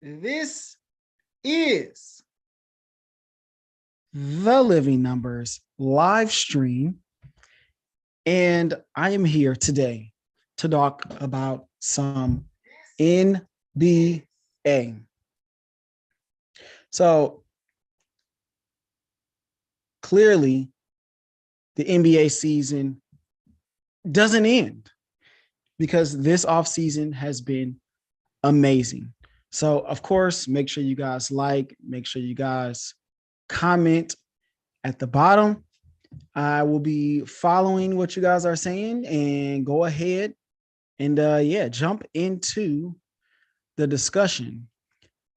This is the Living Numbers live stream, and I am here today to talk about some NBA. So clearly, the NBA season doesn't end because this offseason has been amazing. So, of course, make sure you guys make sure you guys comment at the bottom. I will be following what you guys are saying and go ahead and jump into the discussion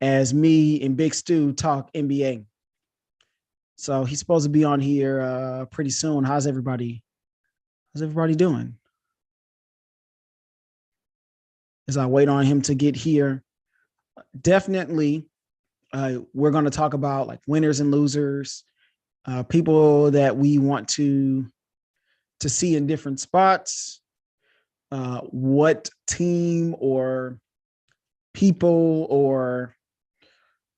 as me and Big Stu talk NBA. So he's supposed to be on here pretty soon. How's everybody doing? As I wait on him to get here, definitely we're going to talk about like winners and losers, people that we want to see in different spots, what team or people or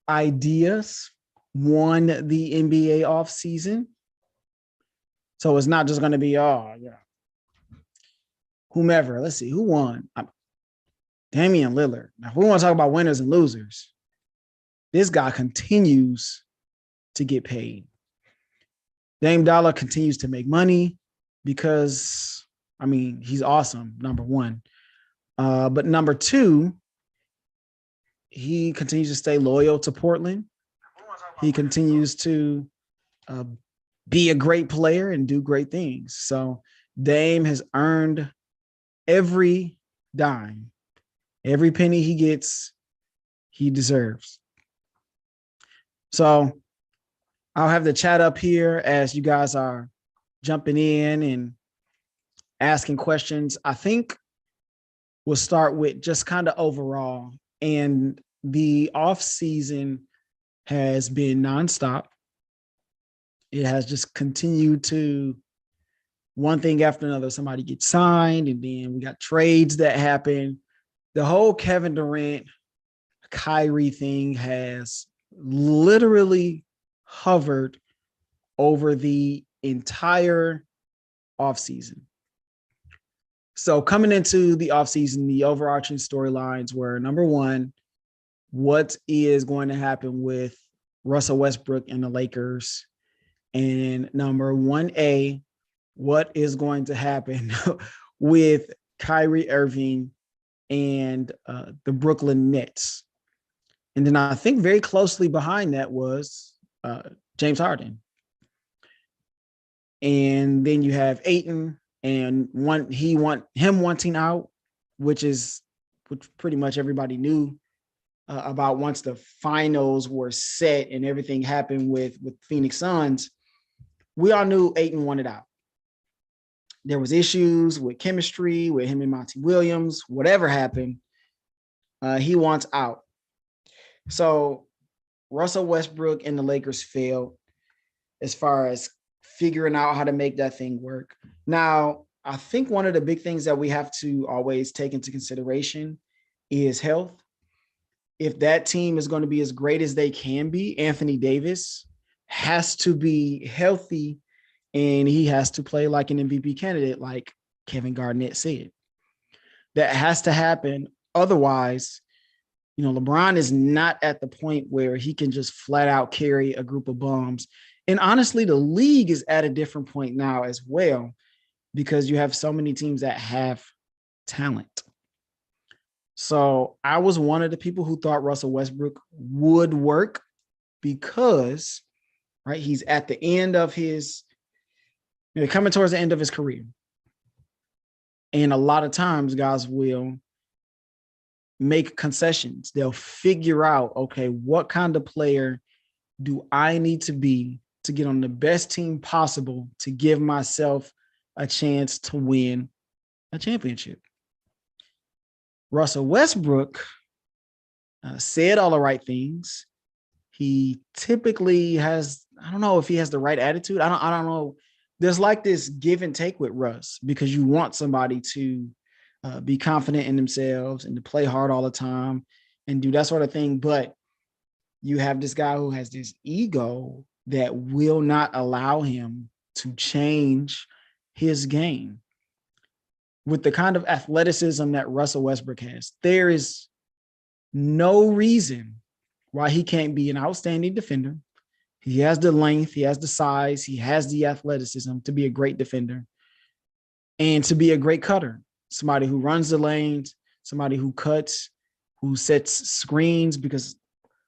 ideas won the NBA offseason. So it's not just going to be, whomever. Let's see, who won? Damian Lillard. Now, if we want to talk about winners and losers, this guy continues to get paid. Dame Dollar continues to make money because, he's awesome, number one. But number two, he continues to stay loyal to Portland. He continues to be a great player and do great things. So Dame has earned every dime. Every penny he gets, he deserves. So I'll have the chat up here as you guys are jumping in and asking questions. I think we'll start with just kind of overall. And the off season has been nonstop. It has just continued to one thing after another. Somebody gets signed, and then we got trades that happen. The whole Kevin Durant, Kyrie thing has literally hovered over the entire offseason. So coming into the offseason, the overarching storylines were, number one, what is going to happen with Russell Westbrook and the Lakers? And number 1A, what is going to happen with Kyrie Irving and the Brooklyn Nets? And then I think very closely behind that was James Harden. And then you have Ayton and him wanting out, which pretty much everybody knew about once the finals were set and everything happened with Phoenix Suns. We all knew Ayton wanted out. There was issues with chemistry with him and Monty Williams. Whatever happened, he wants out. So Russell Westbrook and the Lakers failed as far as figuring out how to make that thing work. Now, I think one of the big things that we have to always take into consideration is health. If that team is going to be as great as they can be, Anthony Davis has to be healthy, and he has to play like an MVP candidate, like Kevin Garnett said. That has to happen. Otherwise, LeBron is not at the point where he can just flat out carry a group of bums. And honestly, the league is at a different point now as well, because you have so many teams that have talent. So I was one of the people who thought Russell Westbrook would work because, right, he's at the end of his, coming towards the end of his career. And a lot of times guys will make concessions. They'll figure out, okay, what kind of player do I need to be to get on the best team possible to give myself a chance to win a championship? Russell Westbrook said all the right things. He typically has, I don't know if he has the right attitude. I don't know. There's like this give and take with Russ, because you want somebody to be confident in themselves and to play hard all the time. and do that sort of thing. But you have this guy who has this ego that will not allow him to change his game. With the kind of athleticism that Russell Westbrook has, there is no reason why he can't be an outstanding defender. He has the length, he has the size, he has the athleticism to be a great defender and to be a great cutter. Somebody who runs the lanes, somebody who cuts, who sets screens, because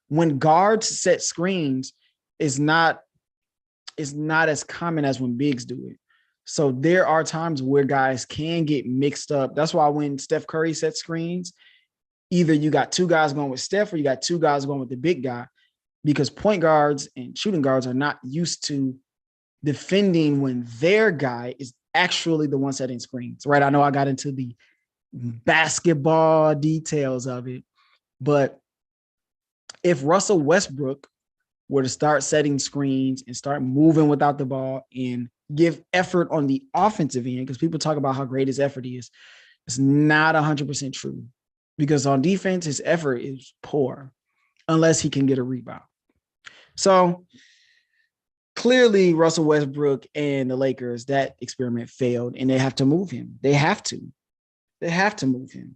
when guards set screens, is not as common as when bigs do it. So there are times where guys can get mixed up. That's why when Steph Curry sets screens, either you got two guys going with Steph or you got two guys going with the big guy, because point guards and shooting guards are not used to defending when their guy is actually the one setting screens, right? I know I got into the basketball details of it, but if Russell Westbrook were to start setting screens and start moving without the ball and give effort on the offensive end, because people talk about how great his effort is, it's not 100% true, because on defense, his effort is poor unless he can get a rebound. So clearly Russell Westbrook and the Lakers, that experiment failed, and they have to move him. They have to move him.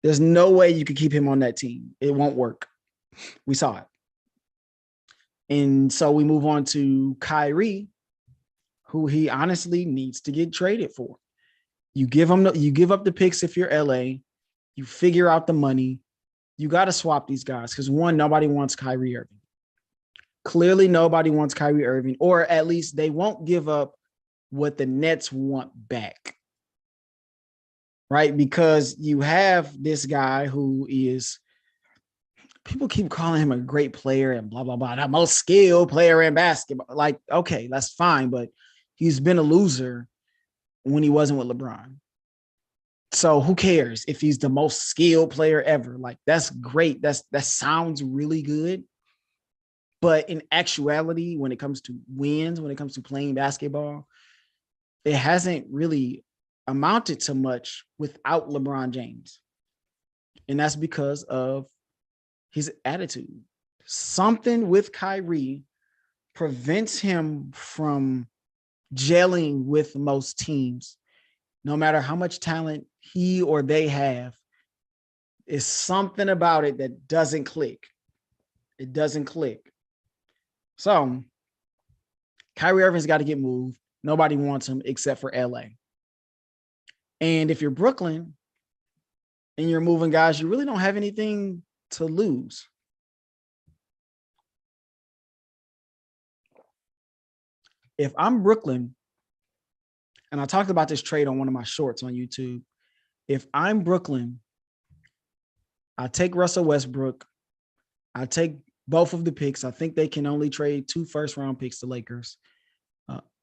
There's no way you could keep him on that team. It won't work. We saw it. And so we move on to Kyrie, who he honestly needs to get traded for. You give up the picks if you're LA. You figure out the money. You got to swap these guys because, one, nobody wants Kyrie Irving. Clearly, nobody wants Kyrie Irving, or at least they won't give up what the Nets want back. Right? Because you have this guy who is, people keep calling him a great player and blah, blah, blah, the most skilled player in basketball. Like, okay, that's fine, but he's been a loser when he wasn't with LeBron. So who cares if he's the most skilled player ever? Like, that's great. That sounds really good. But in actuality, when it comes to wins, when it comes to playing basketball, it hasn't really amounted to much without LeBron James. And that's because of his attitude. Something with Kyrie prevents him from gelling with most teams. No matter how much talent he or they have, is something about it that doesn't click. It doesn't click. So Kyrie Irving's got to get moved. Nobody wants him except for LA. And if you're Brooklyn and you're moving guys, you really don't have anything to lose. If I'm Brooklyn, and I talked about this trade on one of my shorts on YouTube. If I'm Brooklyn, I take Russell Westbrook. I take both of the picks. I think they can only trade 2 first-round picks to Lakers.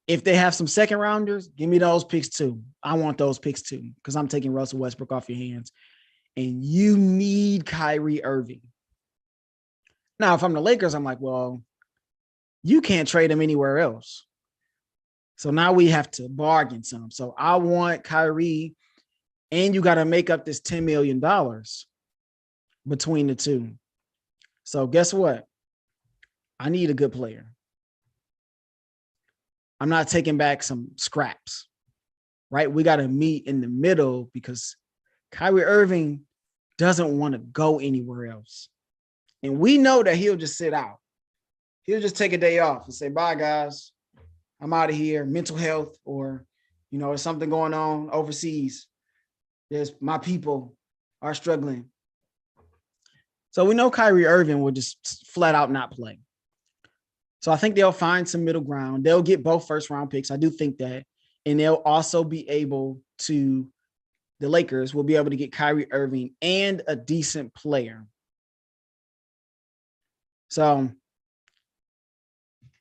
If they have some second rounders, give me those picks too. I want those picks too, because I'm taking Russell Westbrook off your hands. And you need Kyrie Irving. Now, if I'm the Lakers, I'm like, well, you can't trade him anywhere else. So now we have to bargain some. So I want Kyrie, and you got to make up this $10 million between the two. So guess what? I need a good player. I'm not taking back some scraps, right? We got to meet in the middle because Kyrie Irving doesn't want to go anywhere else. And we know that he'll just sit out. He'll just take a day off and say, bye, guys. I'm out of here. Mental health, or, there's something going on overseas. My people are struggling. So we know Kyrie Irving will just flat out not play. So I think they'll find some middle ground. They'll get both first-round picks. I do think that. And they'll also be able to, the Lakers will be able to get Kyrie Irving and a decent player. So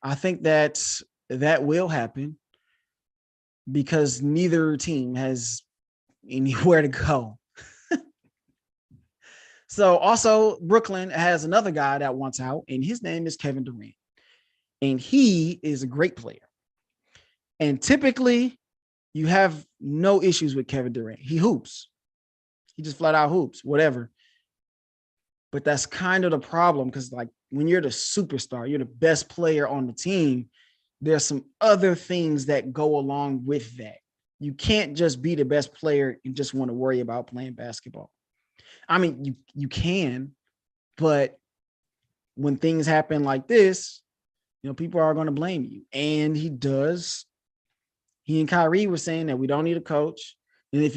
I think that will happen because neither team has anywhere to go. So also Brooklyn has another guy that wants out, and his name is Kevin Durant. And he is a great player. And typically you have no issues with Kevin Durant. He hoops. He just flat out hoops, whatever. But that's kind of the problem because, like, when you're the superstar, you're the best player on the team, there's some other things that go along with that. You can't just be the best player and just want to worry about playing basketball. I mean, you can, but when things happen like this, people are going to blame you. And he does. He and Kyrie were saying that we don't need a coach. And if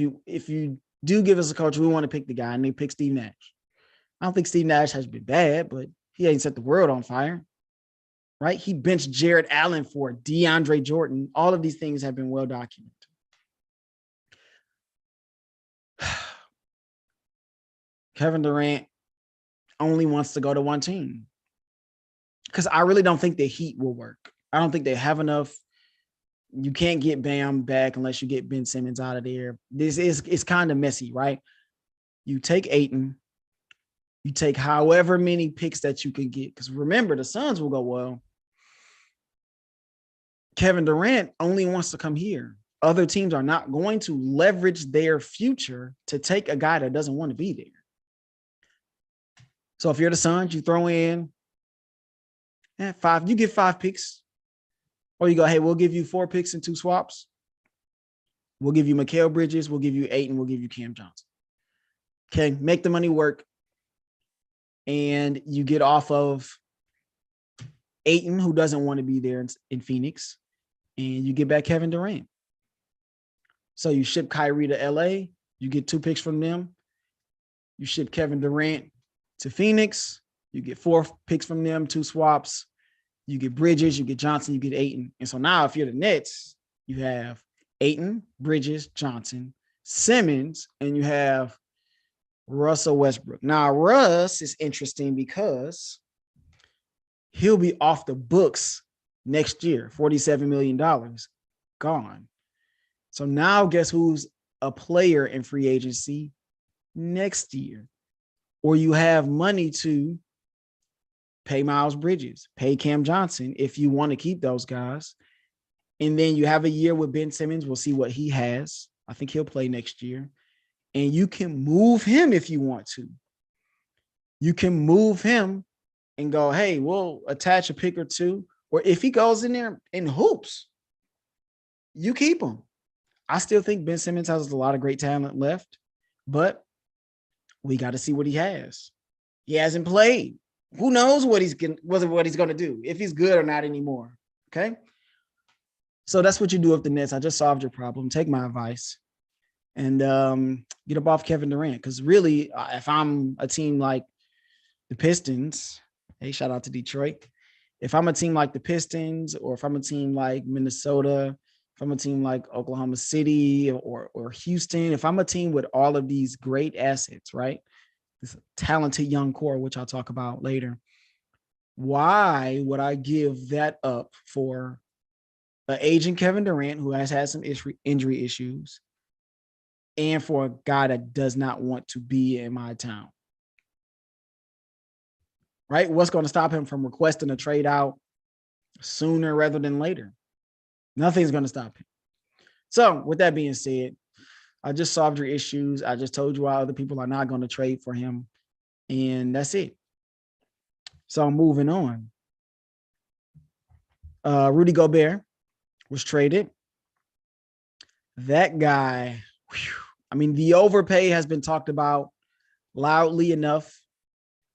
you do give us a coach, we want to pick the guy, and they pick Steve Nash. I don't think Steve Nash has been bad, but he ain't set the world on fire, right? He benched Jared Allen for DeAndre Jordan. All of these things have been well documented. Kevin Durant only wants to go to one team because I really don't think the Heat will work. I don't think they have enough. You can't get Bam back unless you get Ben Simmons out of there. It's kind of messy, right? You take Ayton. You take however many picks that you can get. Because remember, the Suns will go, well, Kevin Durant only wants to come here. Other teams are not going to leverage their future to take a guy that doesn't want to be there. So if you're the Suns, you throw in five, you get 5 picks. Or you go, hey, we'll give you 4 picks and 2 swaps. We'll give you Mikal Bridges. We'll give you Ayton. We'll give you Cam Johnson. Okay, make the money work. And you get off of Ayton, who doesn't want to be there in Phoenix, and you get back Kevin Durant. So you ship Kyrie to LA, you get 2 picks from them. You ship Kevin Durant to Phoenix, you get 4 picks from them, 2 swaps. You get Bridges, you get Johnson, you get Ayton. And so now if you're the Nets, you have Ayton, Bridges, Johnson, Simmons, and you have Russell Westbrook. Now, Russ is interesting because he'll be off the books next year, $47 million gone. So now guess who's a player in free agency next year? Or you have money to pay Miles Bridges, pay Cam Johnson if you want to keep those guys. And then you have a year with Ben Simmons. We'll see what he has. I think he'll play next year. And you can move him if you want to. You can move him and go, hey, we'll attach a pick or 2. Or if he goes in there and hoops, you keep him. I still think Ben Simmons has a lot of great talent left, but we got to see what he has. He hasn't played. Who knows what he's going to do, if he's good or not anymore. Okay. So that's what you do with the Nets. I just solved your problem. Take my advice and get up off Kevin Durant. Because really, if I'm a team like the Pistons, hey, shout out to Detroit. If I'm a team like the Pistons, or if I'm a team like Minnesota, if I'm a team like Oklahoma City or Houston, if I'm a team with all of these great assets, right? This talented young core, which I'll talk about later. Why would I give that up for an aging Kevin Durant who has had some injury issues and for a guy that does not want to be in my town? Right? What's going to stop him from requesting a trade out sooner rather than later? Nothing's going to stop him. So with that being said, I just solved your issues. I just told you why other people are not going to trade for him. And that's it. So moving on. Rudy Gobert was traded. That guy, I mean, the overpay has been talked about loudly enough.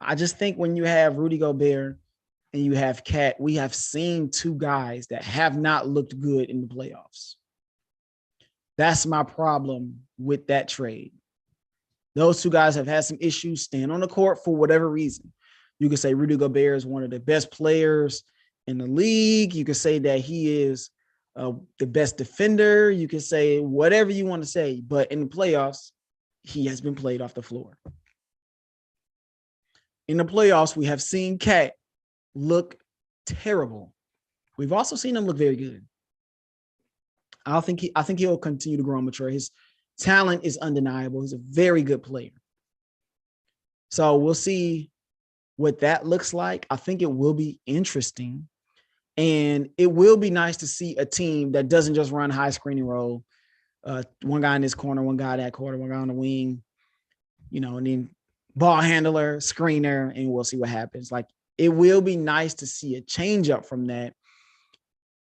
I just think when you have Rudy Gobert and you have Cat, we have seen 2 guys that have not looked good in the playoffs. That's my problem with that trade. Those 2 guys have had some issues staying on the court for whatever reason. You could say Rudy Gobert is one of the best players in the league. You could say that he is the best defender. You could say whatever you want to say. But in the playoffs, he has been played off the floor. In the playoffs, we have seen Cat look terrible. We've also seen him look very good. I think he'll continue to grow and mature. His talent is undeniable. He's a very good player. So we'll see what that looks like. I think it will be interesting. And it will be nice to see a team that doesn't just run high screening roll. One guy in this corner, one guy in that corner, one guy on the wing, and then ball handler, screener, and we'll see what happens. Like, it will be nice to see a change up from that,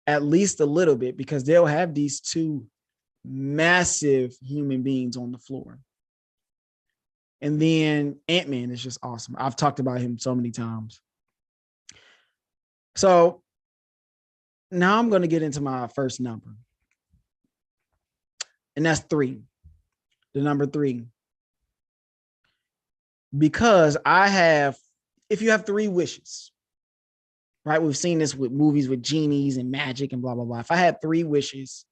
at least a little bit, because they'll have these two massive human beings on the floor. And then Ant-Man is just awesome. I've talked about him so many times. So now I'm going to get into my first number. And that's 3. The number 3. Because if you have 3 wishes, right? We've seen this with movies with genies and magic and blah, blah, blah. If I had 3 wishes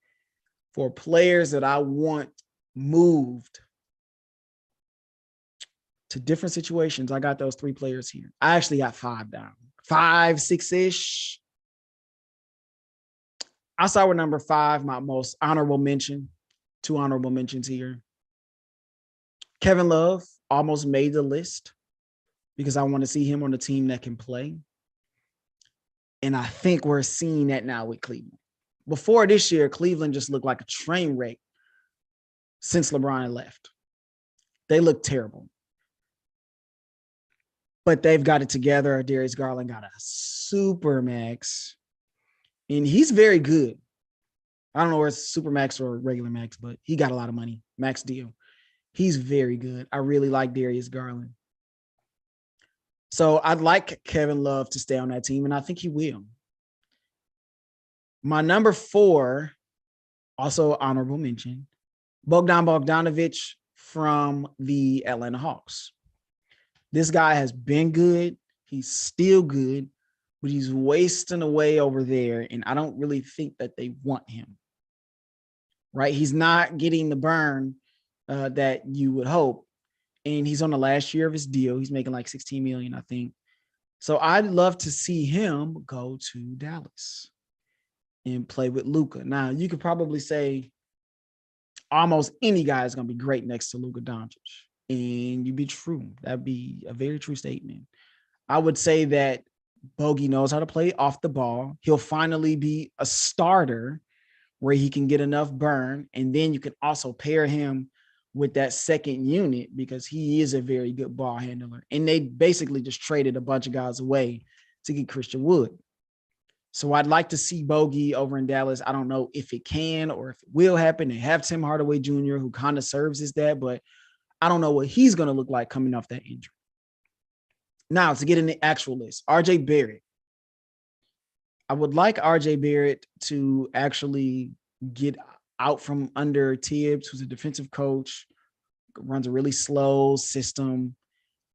for players that I want moved to different situations, I got those 3 players here. I actually got 5 down. 5, 6-ish. I'll start with number 5, my most honorable mention. 2 honorable mentions here. Kevin Love almost made the list because I want to see him on a team that can play. And I think we're seeing that now with Cleveland. Before this year, Cleveland just looked like a train wreck since LeBron left. They look terrible. But they've got it together. Darius Garland got a super max. And he's very good. I don't know where it's super max or regular max, but he got a lot of money. Max deal. He's very good. I really like Darius Garland. So I'd like Kevin Love to stay on that team, and I think he will. My number 4, also honorable mention, Bogdan Bogdanović from the Atlanta Hawks. This guy has been good. He's still good, but he's wasting away over there, and I don't really think that they want him. Right? He's not getting the burn that you would hope. And he's on the last year of his deal. He's making like $16 million, I think. So I'd love to see him go to Dallas and play with Luka. Now, you could probably say almost any guy is going to be great next to Luka Doncic. And you'd be true. That'd be a very true statement. I would say that Bogey knows how to play off the ball. He'll finally be a starter where he can get enough burn. And then you can also pair him with that second unit because he is a very good ball handler. And they basically just traded a bunch of guys away to get Christian Wood. So I'd like to see Bogey over in Dallas. I don't know if it can or if it will happen. They have Tim Hardaway Jr., who kind of serves as that, but I don't know what he's going to look like coming off that injury. Now, to get in the actual list, RJ Barrett. I would like RJ Barrett to actually get out from under Tibbs, who's a defensive coach, runs a really slow system.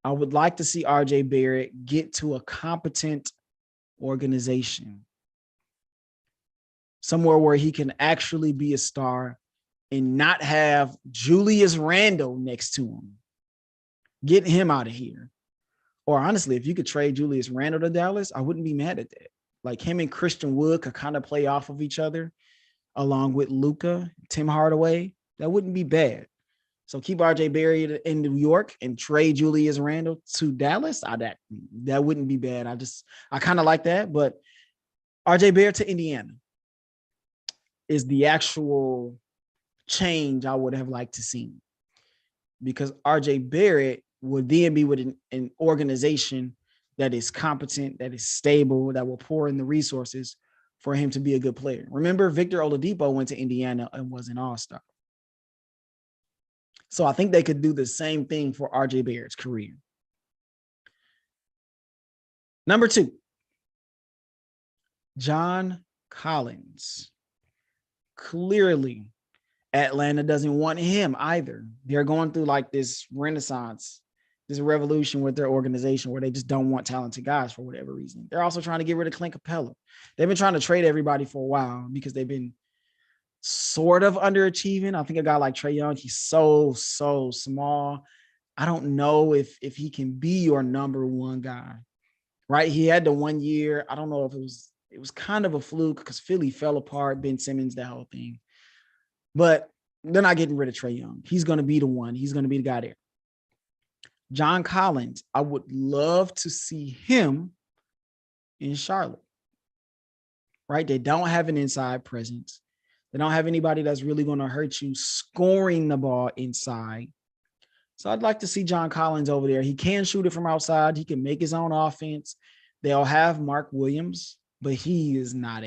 I would like to see RJ Barrett get to a competent organization, somewhere where he can actually be a star and not have Julius Randle next to him. Get him out of here. Or honestly, if you could trade Julius Randle to Dallas, I wouldn't be mad at that. Like, him and Christian Wood could kind of play off of each other along with Luka, Tim Hardaway. That wouldn't be bad. So keep RJ Barrett in New York and trade Julius Randle to Dallas. That wouldn't be bad. I kind of like that. But RJ Barrett to Indiana is the actual change I would have liked to see, because RJ Barrett would then be with an organization that is competent, that is stable, that will pour in the resources for him to be a good player. Remember, Victor Oladipo went to Indiana and was an all-star. So I think they could do the same thing for RJ Barrett's career. Number 2, John Collins. Clearly, Atlanta doesn't want him either. They're going through like this renaissance, this revolution with their organization where they just don't want talented guys for whatever reason. They're also trying to get rid of Clint Capella. They've been trying to trade everybody for a while because they've been sort of underachieving. I think a guy like Trae Young, he's so small. I don't know if he can be your number 1 guy, right? He had the 1 year. I don't know if it was kind of a fluke because Philly fell apart, Ben Simmons, that whole thing. But they're not getting rid of Trae Young. He's going to be the one. He's going to be the guy there. John Collins, I would love to see him in Charlotte, right? They don't have an inside presence. They don't have anybody that's really going to hurt you scoring the ball inside. So I'd like to see John Collins over there. He can shoot it from outside. He can make his own offense. They'll have Mark Williams, but he's not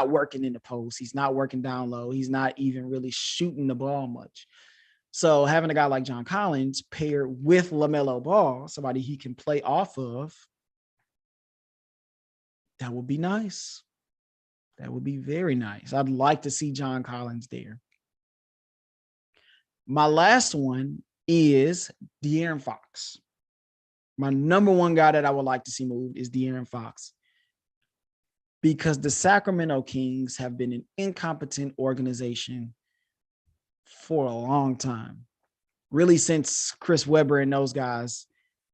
working in the post. He's not working down low. He's not even really shooting the ball much. So having a guy like John Collins paired with LaMelo Ball, somebody he can play off of, that would be nice. That would be very nice. I'd like to see John Collins there. My last one is De'Aaron Fox. My number one guy that I would like to see moved is De'Aaron Fox, because the Sacramento Kings have been an incompetent organization for a long time, really since Chris Webber and those guys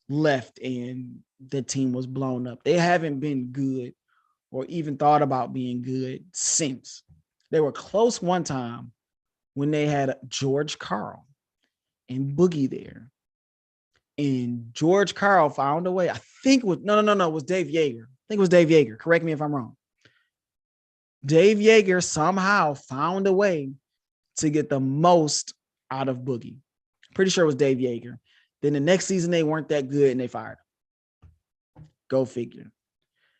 left and the team was blown up. They haven't been good or even thought about being good since. They were close one time when they had George Karl and Boogie there. And George Karl found a way. I think it was, it was Dave Yeager. I think it was Dave Yeager. Correct me if I'm wrong. Dave Yeager somehow found a way to get the most out of Boogie. Pretty sure it was Dave Yeager. Then the next season, they weren't that good and they fired him. Go figure.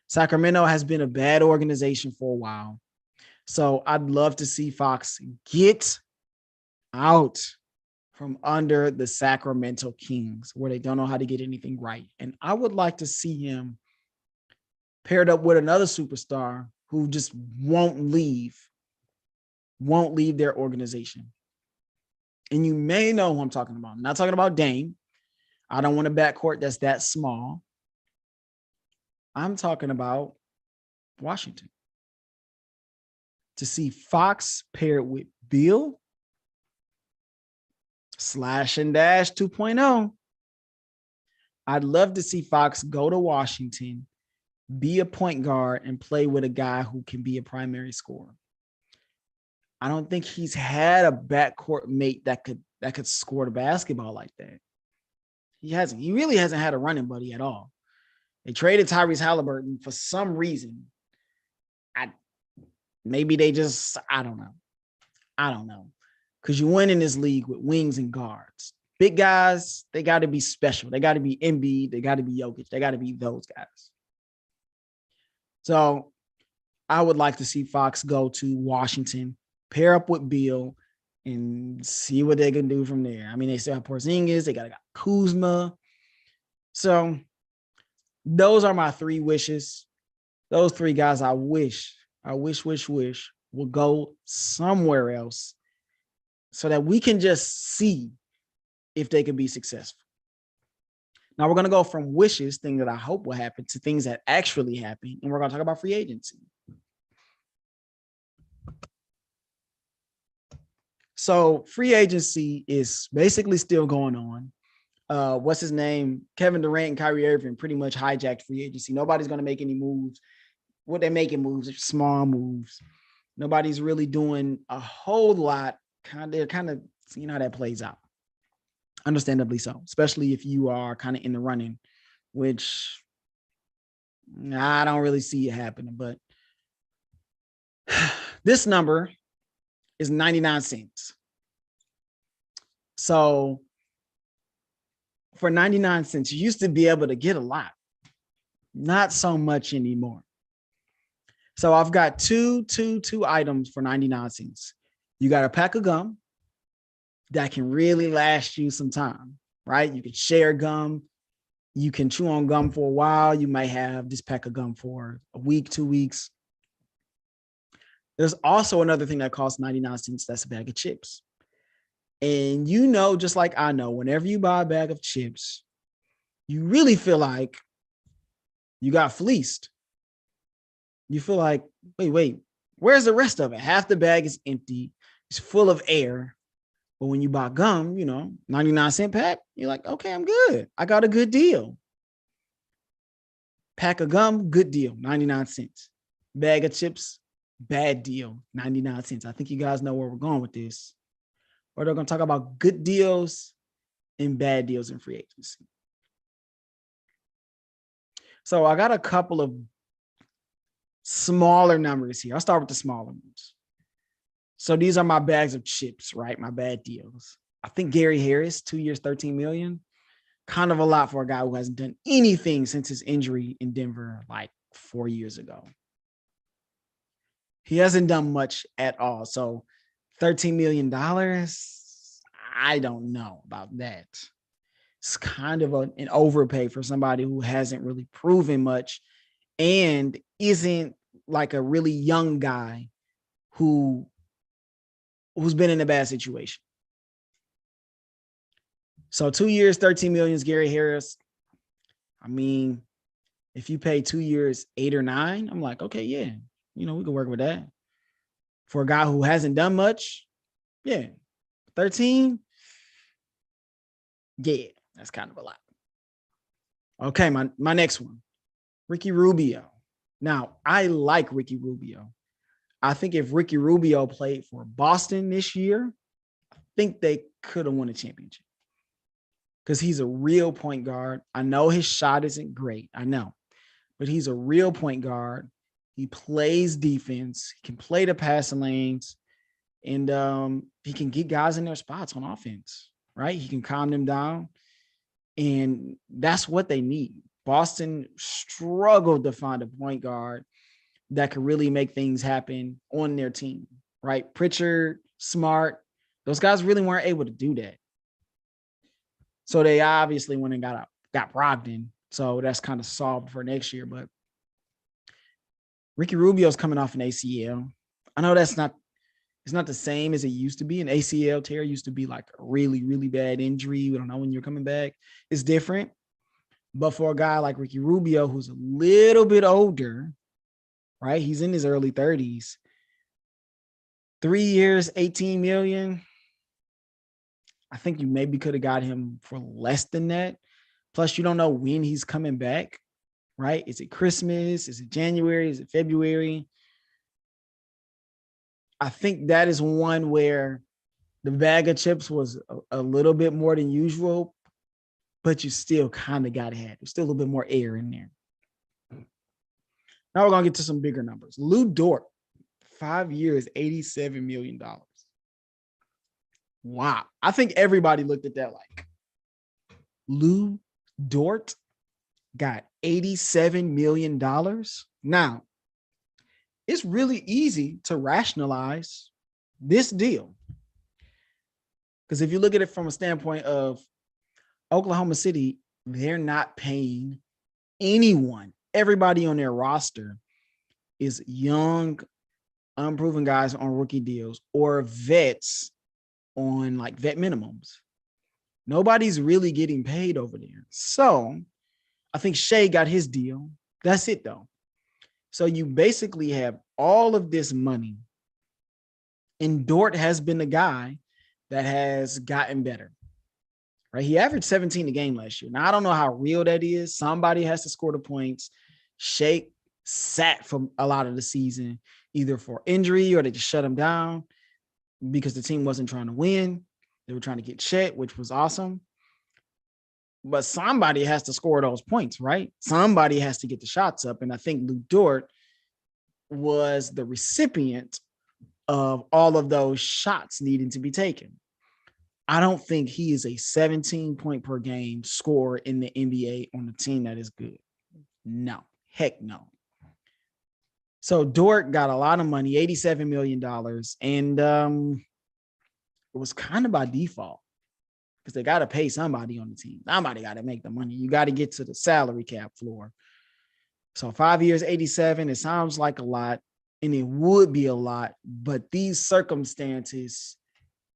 Sacramento has been a bad organization for a while. So I'd love to see Fox get out from under the Sacramento Kings, where they don't know how to get anything right. And I would like to see him paired up with another superstar who just won't leave their organization. And you may know who I'm talking about. I'm not talking about Dame. I don't want a backcourt that's that small. I'm talking about Washington. To see Fox paired with Beal, Slash and Dash 2.0. I'd love to see Fox go to Washington, be a point guard, and play with a guy who can be a primary scorer. I don't think he's had a backcourt mate that could score the basketball like that. He hasn't. He really hasn't had a running buddy at all. They traded Tyrese Halliburton for some reason. I don't know. Because you win in this league with wings and guards. Big guys, they got to be special. They got to be Embiid. They got to be Jokic. They got to be those guys. So I would like to see Fox go to Washington, pair up with Beal, and see what they can do from there. I mean, they still have Porzingis. They got Kuzma. So those are my three wishes. Those three guys I wish will go somewhere else so that we can just see if they can be successful. Now we're going to go from wishes, things that I hope will happen, to things that actually happen. And we're going to talk about free agency. So free agency is basically still going on. What's his name? Kevin Durant and Kyrie Irving pretty much hijacked free agency. Nobody's going to make any moves. What they're making moves are small moves. Nobody's really doing a whole lot. They're kind of seeing how that plays out. Understandably so, especially if you are kind of in the running, which I don't really see it happening. But this number is 99 cents. So for 99 cents, you used to be able to get a lot. Not so much anymore. So I've got two items for 99 cents. You got a pack of gum that can really last you some time, right? You can share gum. You can chew on gum for a while. You might have this pack of gum for a week, 2 weeks. There's also another thing that costs 99 cents. That's a bag of chips. And you know, just like I know, whenever you buy a bag of chips, you really feel like you got fleeced. You feel like, wait, where's the rest of it? Half the bag is empty. It's full of air. But when you buy gum, 99-cent pack, you're like, okay, I'm good. I got a good deal. Pack of gum, good deal, 99 cents. Bag of chips, bad deal, 99 cents. I think you guys know where we're going with this. Or they're going to talk about good deals and bad deals in free agency. So I got a couple of smaller numbers here. I'll start with the smaller ones. So these are my bags of chips, right? My bad deals. I think Gary Harris, 2 years, $13 million. Kind of a lot for a guy who hasn't done anything since his injury in Denver like 4 years ago. He hasn't done much at all. So $13 million, I don't know about that. It's kind of an overpay for somebody who hasn't really proven much and isn't like a really young guy who's been in a bad situation. So 2 years, $13 million is Gary Harris. I mean, if you pay 2 years, 8 or 9, I'm like, okay, yeah, we can work with that. For a guy who hasn't done much, yeah, 13, yeah, that's kind of a lot. Okay, my next one, Ricky Rubio. Now, I like Ricky Rubio. I think if Ricky Rubio played for Boston this year, I think they could have won a championship. Because he's a real point guard. I know his shot isn't great. I know. But he's a real point guard. He plays defense. He can play the passing lanes. And he can get guys in their spots on offense, right? He can calm them down. And that's what they need. Boston struggled to find a point guard that could really make things happen on their team, right? Pritchard, Smart, those guys really weren't able to do that. So they obviously went and got Brogdon. So that's kind of solved for next year. But Ricky Rubio's coming off an ACL. I know it's not the same as it used to be. An ACL tear used to be like a really, really bad injury. We don't know when you're coming back. It's different. But for a guy like Ricky Rubio, who's a little bit older, right? He's in his early 30s. 3 years, $18 million. I think you maybe could have got him for less than that. Plus, you don't know when he's coming back, right? Is it Christmas? Is it January? Is it February? I think that is one where the bag of chips was a little bit more than usual, but you still kind of got to have. There's still a little bit more air in there. Now we're going to get to some bigger numbers. Lou Dort, 5 years, $87 million. Wow. I think everybody looked at that like, Lou Dort got $87 million. Now, it's really easy to rationalize this deal. Because if you look at it from a standpoint of Oklahoma City, they're not paying anyone. Everybody on their roster is young, unproven guys on rookie deals or vets on like vet minimums. Nobody's really getting paid over there. So I think Shea got his deal. That's it though. So you basically have all of this money, and Dort has been the guy that has gotten better, right? He averaged 17 a game last year. Now, I don't know how real that is. Somebody has to score the points. Shea sat for a lot of the season, either for injury or they just shut him down because the team wasn't trying to win. They were trying to get Chet, which was awesome. But somebody has to score those points, right? Somebody has to get the shots up. And I think Lou Dort was the recipient of all of those shots needing to be taken. I don't think he is a 17 point per game scorer in the NBA on a team that is good. No, heck no. So Dort got a lot of money, $87 million. And it was kind of by default because they got to pay somebody on the team. Somebody got to make the money. You got to get to the salary cap floor. So 5 years, 87, it sounds like a lot, and it would be a lot, but these circumstances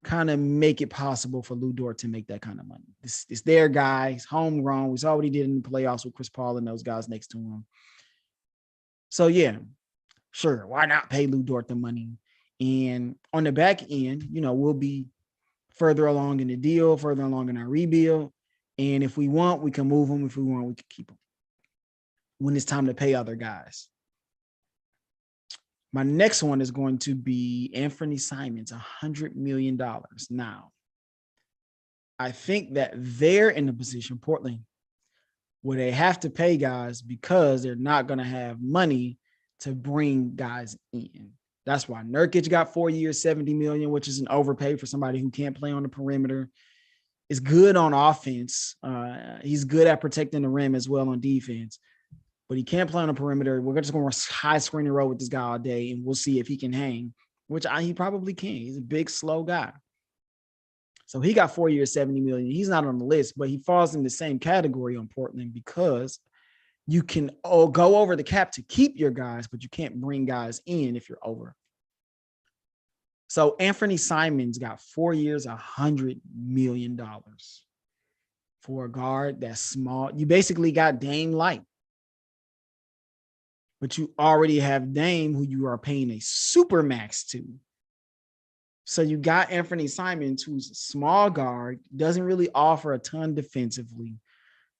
kind of make it possible for Lou Dort to make that kind of money. It's their guy. He's homegrown. We saw what he did in the playoffs with Chris Paul and those guys next to him. So, yeah, sure. Why not pay Lou Dort the money? And on the back end, we'll be further along in the deal, further along in our rebuild. And if we want, we can move them. If we want, we can keep them when it's time to pay other guys. My next one is going to be Anthony Simons, $100 million. Now, I think that they're in the position, Portland, where they have to pay guys because they're not going to have money to bring guys in. That's why Nurkic got 4 years, 70 million, which is an overpay for somebody who can't play on the perimeter. Is good on offense. He's good at protecting the rim as well on defense, but he can't play on the perimeter. We're just going to high screen and roll with this guy all day, and we'll see if he can hang, which he probably can. He's a big, slow guy. So he got 4 years, 70 million. He's not on the list, but he falls in the same category on Portland because you can go over the cap to keep your guys, but you can't bring guys in if you're over. So Anthony Simons got 4 years, $100 million for a guard that's small. You basically got Dame light, but you already have Dame who you are paying a super max to. So you got Anthony Simons, who's a small guard, doesn't really offer a ton defensively.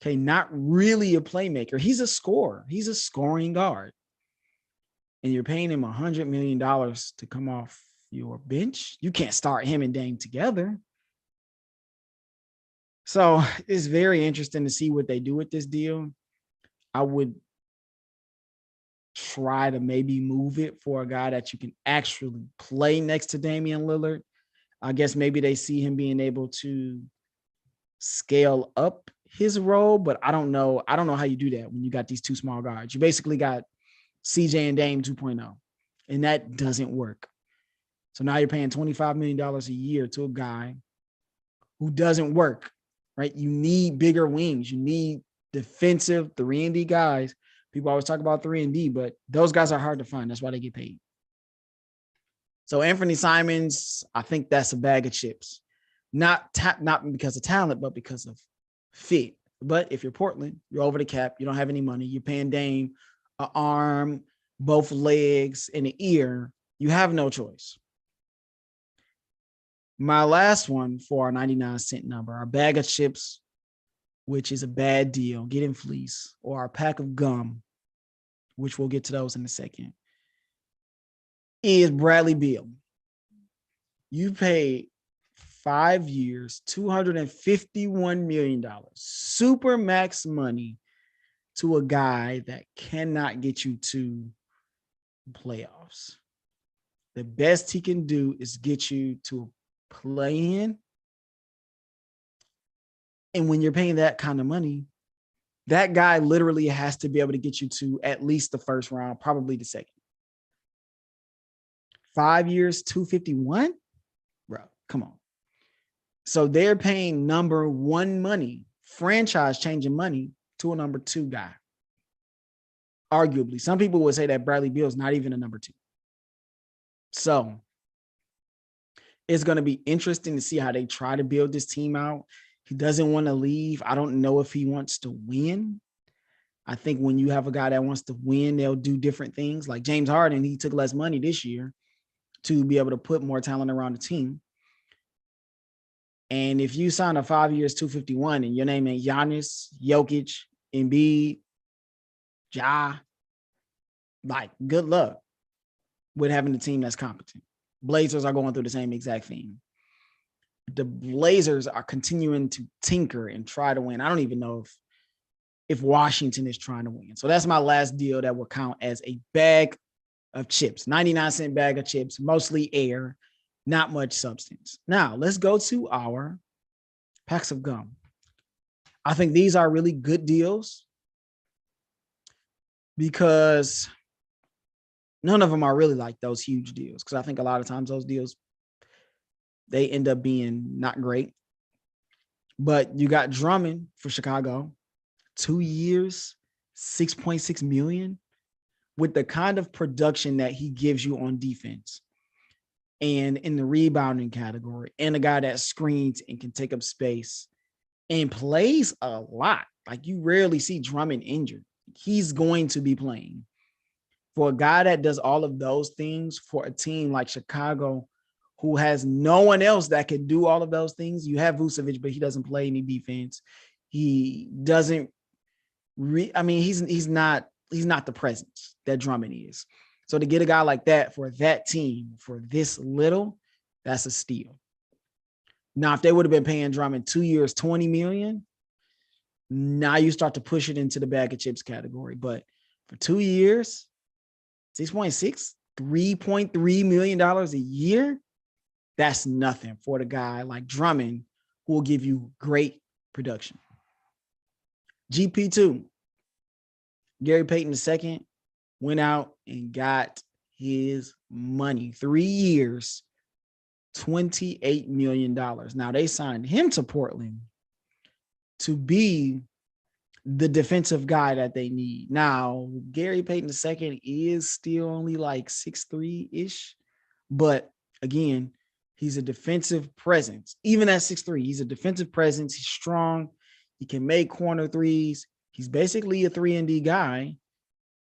Okay, not really a playmaker. He's a scorer. He's a scoring guard. And you're paying him $100 million to come off your bench. You can't start him and Dame together. So it's very interesting to see what they do with this deal. I would try to maybe move it for a guy that you can actually play next to Damian Lillard. I guess maybe they see him being able to scale up his role, but I don't know. I don't know how you do that when you got these two small guards. You basically got CJ and Dame 2.0, and that doesn't work. So now you're paying $25 million a year to a guy who doesn't work, right? You need bigger wings. You need defensive 3-and-D guys. People always talk about 3-and-D, but those guys are hard to find. That's why they get paid. So Anthony Simons, I think that's a bag of chips. Not because of talent, but because of fit. But if you're Portland, you're over the cap. You don't have any money. You're paying Dame an arm, both legs, and an ear. You have no choice. My last one for our 99-cent number, our bag of chips, which is a bad deal, getting fleece, or our pack of gum, which we'll get to those in a second, is Bradley Beal. You paid 5 years, $251 million, super max money to a guy that cannot get you to playoffs. The best he can do is get you to play in. And when you're paying that kind of money, that guy literally has to be able to get you to at least the first round, probably the second. 5 years, 251? Bro, come on. So they're paying number one money, franchise changing money to a number two guy. Arguably, some people would say that Bradley Beal is not even a number two. So it's going to be interesting to see how they try to build this team out. He doesn't want to leave. I don't know if he wants to win. I think when you have a guy that wants to win, they'll do different things. Like James Harden, he took less money this year to be able to put more talent around the team. And if you sign a 5 years, 251, and your name ain't Giannis, Jokic, Embiid, Ja, like, good luck with having a team that's competent. Blazers are going through the same exact thing. The Blazers are continuing to tinker and try to win. I don't even know if Washington is trying to win. So that's my last deal that will count as a bag of chips, 99-cent bag of chips, mostly air, not much substance. Now, let's go to our packs of gum. I think these are really good deals because none of them are really like those huge deals, because I think a lot of times those deals, they end up being not great. But you got Drummond for Chicago, 2 years, $6.6 million, with the kind of production that he gives you on defense and in the rebounding category, and a guy that screens and can take up space and plays a lot. Like, you rarely see Drummond injured. He's going to be playing. For a guy that does all of those things for a team like Chicago, who has no one else that can do all of those things. You have Vucevic, but he doesn't play any defense. He doesn't he's not the presence that Drummond is. So to get a guy like that for that team for this little, that's a steal. Now, if they would have been paying Drummond 2 years, $20 million, now you start to push it into the bag of chips category. But for 2 years, 6.6, $3.3 million a year, that's nothing for the guy like Drummond who will give you great production. GP2, Gary Payton II went out and got his money. 3 years, $28 million. Now, they signed him to Portland to be the defensive guy that they need. Now, Gary Payton II is still only like 6'3"-ish, but again, he's a defensive presence. Even at 6'3", he's a defensive presence. He's strong. He can make corner threes. He's basically a 3-and-D guy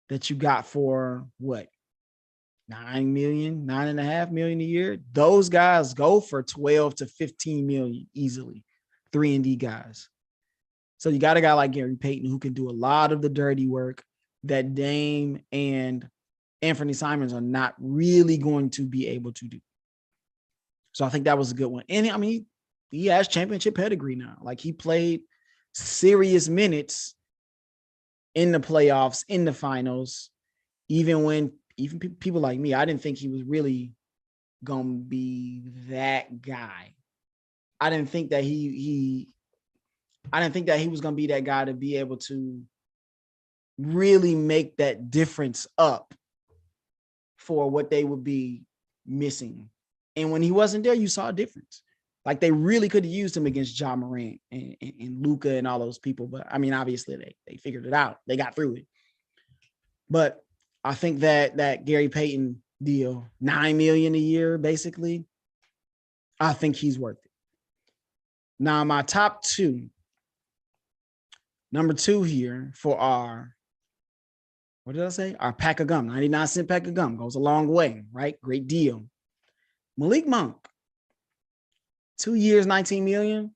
that you got for what? $9 million, $9.5 million a year. Those guys go for 12 to 15 million easily. 3-and-D guys. So you got a guy like Gary Payton who can do a lot of the dirty work that Dame and Anthony Simons are not really going to be able to do. So I think that was a good one. And I mean, he has championship pedigree now. Like, he played serious minutes in the playoffs, in the finals, even people like me, I didn't think he was really going to be that guy. I didn't think that he was going to be that guy to be able to really make that difference up for what they would be missing. And when he wasn't there, you saw a difference. Like, they really could have used him against Ja Morant and Luka and all those people. But I mean, obviously they figured it out. They got through it. But I think that Gary Payton deal, $9 million a year, basically, I think he's worth it. Now, my top two, number 2 here for our, what did I say? Our pack of gum, 99-cent pack of gum, goes a long way, right? Great deal. Malik Monk, 2 years, $19 million.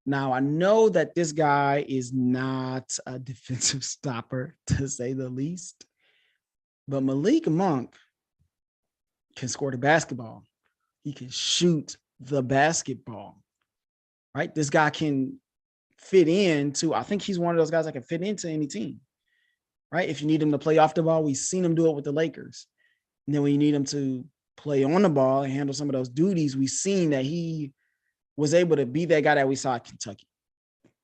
Now, I know that this guy is not a defensive stopper, to say the least, but Malik Monk can score the basketball. He can shoot the basketball, right? This guy can fit into, I think he's one of those guys that can fit into any team, right? If you need him to play off the ball, we've seen him do it with the Lakers. And then when you need him to play on the ball and handle some of those duties, we've seen that he was able to be that guy that we saw at Kentucky.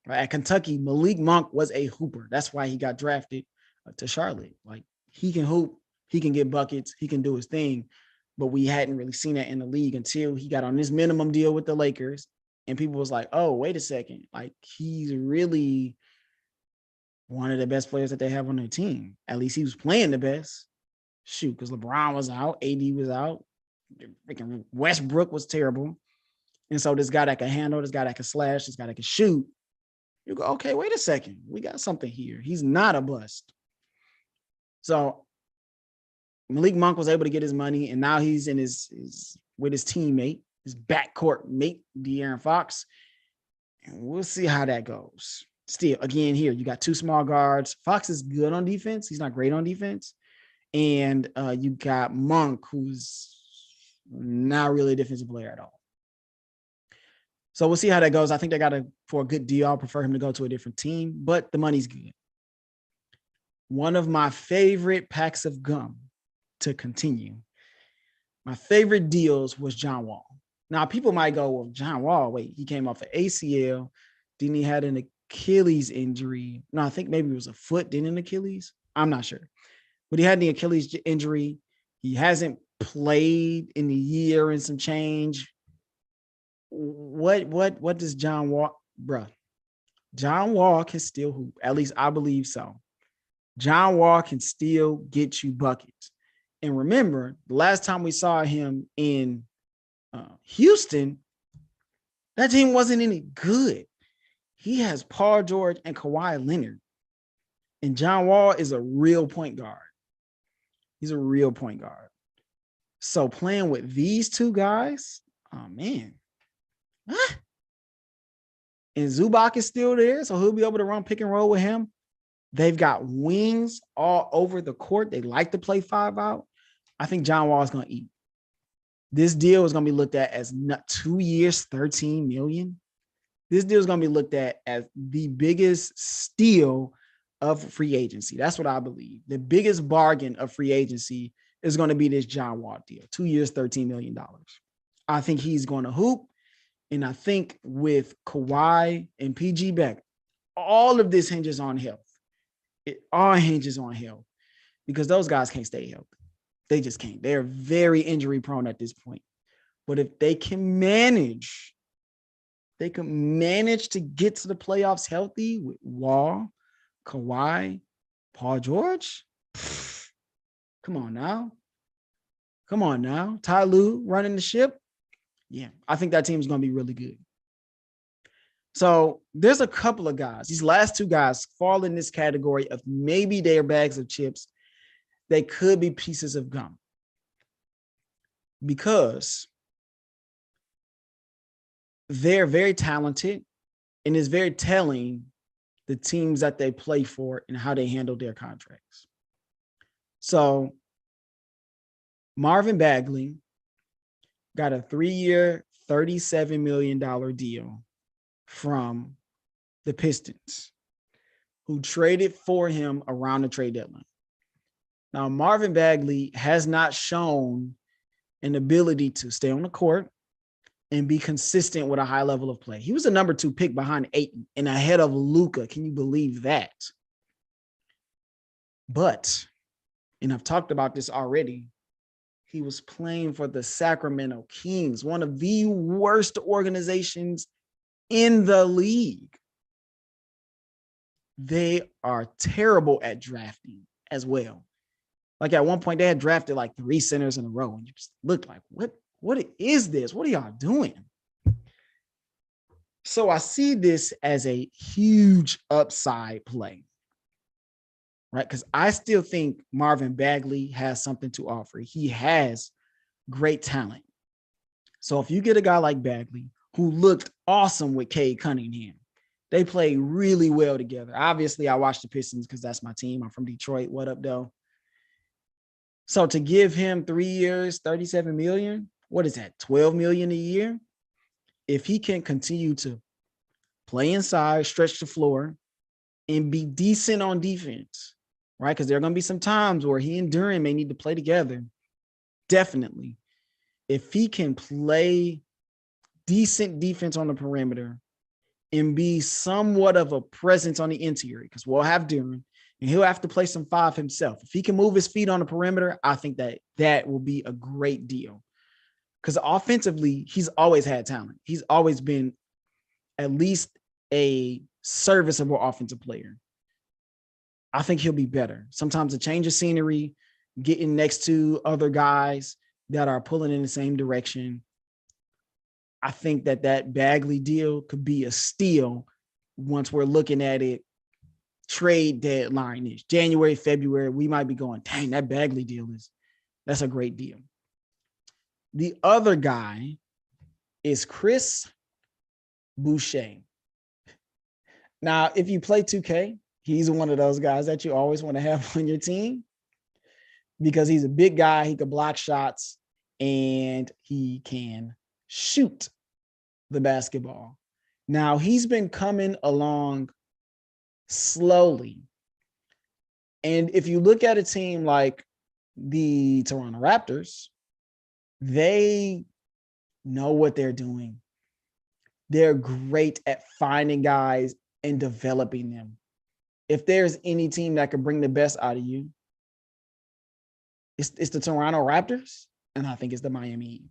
Right? At Kentucky, Malik Monk was a hooper. That's why he got drafted to Charlotte. Like, he can hoop, he can get buckets, he can do his thing, but we hadn't really seen that in the league until he got on this minimum deal with the Lakers. And people was like, oh, wait a second. Like, he's really one of the best players that they have on their team. At least he was playing the best. Shoot, because LeBron was out, AD was out, freaking Westbrook was terrible. And so this guy that can handle, this guy that can slash, this guy that can shoot, you go, okay, wait a second. We got something here. He's not a bust. So Malik Monk was able to get his money, and now he's in his with his teammate, his backcourt mate, De'Aaron Fox. And we'll see how that goes. Still, again, here, you got 2 small guards. Fox is good on defense. He's not great on defense. And you got Monk, who's not really a defensive player at all. So we'll see how that goes. I think they got for a good deal. I'll prefer him to go to a different team, but the money's good. One of my favorite packs of gum to continue. My favorite deals was John Wall. Now, people might go, well, John Wall, wait, he came off an ACL. Then he had an Achilles injury. No, I think maybe it was a foot, then an Achilles. I'm not sure. But he had the Achilles injury. He hasn't played in a year and some change. What does John Wall, bruh? John Wall can still hoop. At least I believe so. John Wall can still get you buckets. And remember, the last time we saw him in Houston, that team wasn't any good. He has Paul George and Kawhi Leonard. And John Wall is a real point guard. He's a real point guard. So playing with these 2 guys, oh, man. Huh? And Zubac is still there, so he'll be able to run pick and roll with him. They've got wings all over the court. They like to play 5 out. I think John Wall is going to eat. This deal is going to be looked at as 2 years, $13 million. This deal is going to be looked at as the biggest steal of free agency. That's what I believe. The biggest bargain of free agency is going to be this John Wall deal, 2 years, $13 million. I think he's going to hoop. And I think with Kawhi and PG back, all of this hinges on health. It all hinges on health because those guys can't stay healthy. They just can't. They're very injury prone at this point. But if they can manage to get to the playoffs healthy with Wall, Kawhi, Paul George, come on now. Ty Lue running the ship. Yeah, I think that team is going to be really good. So there's a couple of guys. These last two guys fall in this category of maybe they're bags of chips. They could be pieces of gum because they're very talented and it's very telling the teams that they play for and how they handle their contracts. So Marvin Bagley got a 3-year, $37 million deal from the Pistons, who traded for him around the trade deadline. Now, Marvin Bagley has not shown an ability to stay on the court and be consistent with a high level of play. He was a number 2 pick behind Ayton and ahead of Luka. Can you believe that? But, and I've talked about this already, he was playing for the Sacramento Kings, one of the worst organizations in the league. They are terrible at drafting as well. Like at one point, they had drafted like 3 centers in a row, and you just looked like, what is this? What are y'all doing? So I see this as a huge upside play, right? Because I still think Marvin Bagley has something to offer. He has great talent. So if you get a guy like Bagley, who looked awesome with Cade Cunningham, they play really well together. Obviously, I watch the Pistons because that's my team. I'm from Detroit. What up, though? So to give him 3 years, $37 million, what is that, $12 million a year? If he can continue to play inside, stretch the floor, and be decent on defense, right? Because there are going to be some times where he and Durant may need to play together. Definitely. If he can play decent defense on the perimeter and be somewhat of a presence on the interior, because we'll have Durant and he'll have to play some 5 himself. If he can move his feet on the perimeter, I think that will be a great deal. Because offensively, he's always had talent. He's always been at least a serviceable offensive player. I think he'll be better. Sometimes a change of scenery, getting next to other guys that are pulling in the same direction. I think that Bagley deal could be a steal once we're looking at it trade deadline-ish. January, February, we might be going, dang, that Bagley deal that's a great deal. The other guy is Chris Boucher. Now, if you play 2K, he's one of those guys that you always want to have on your team because he's a big guy. He can block shots and he can shoot the basketball. Now, he's been coming along slowly. And if you look at a team like the Toronto Raptors, they know what they're doing. They're great at finding guys and developing them. If there's any team that can bring the best out of you, it's the Toronto Raptors, and I think it's the Miami Heat.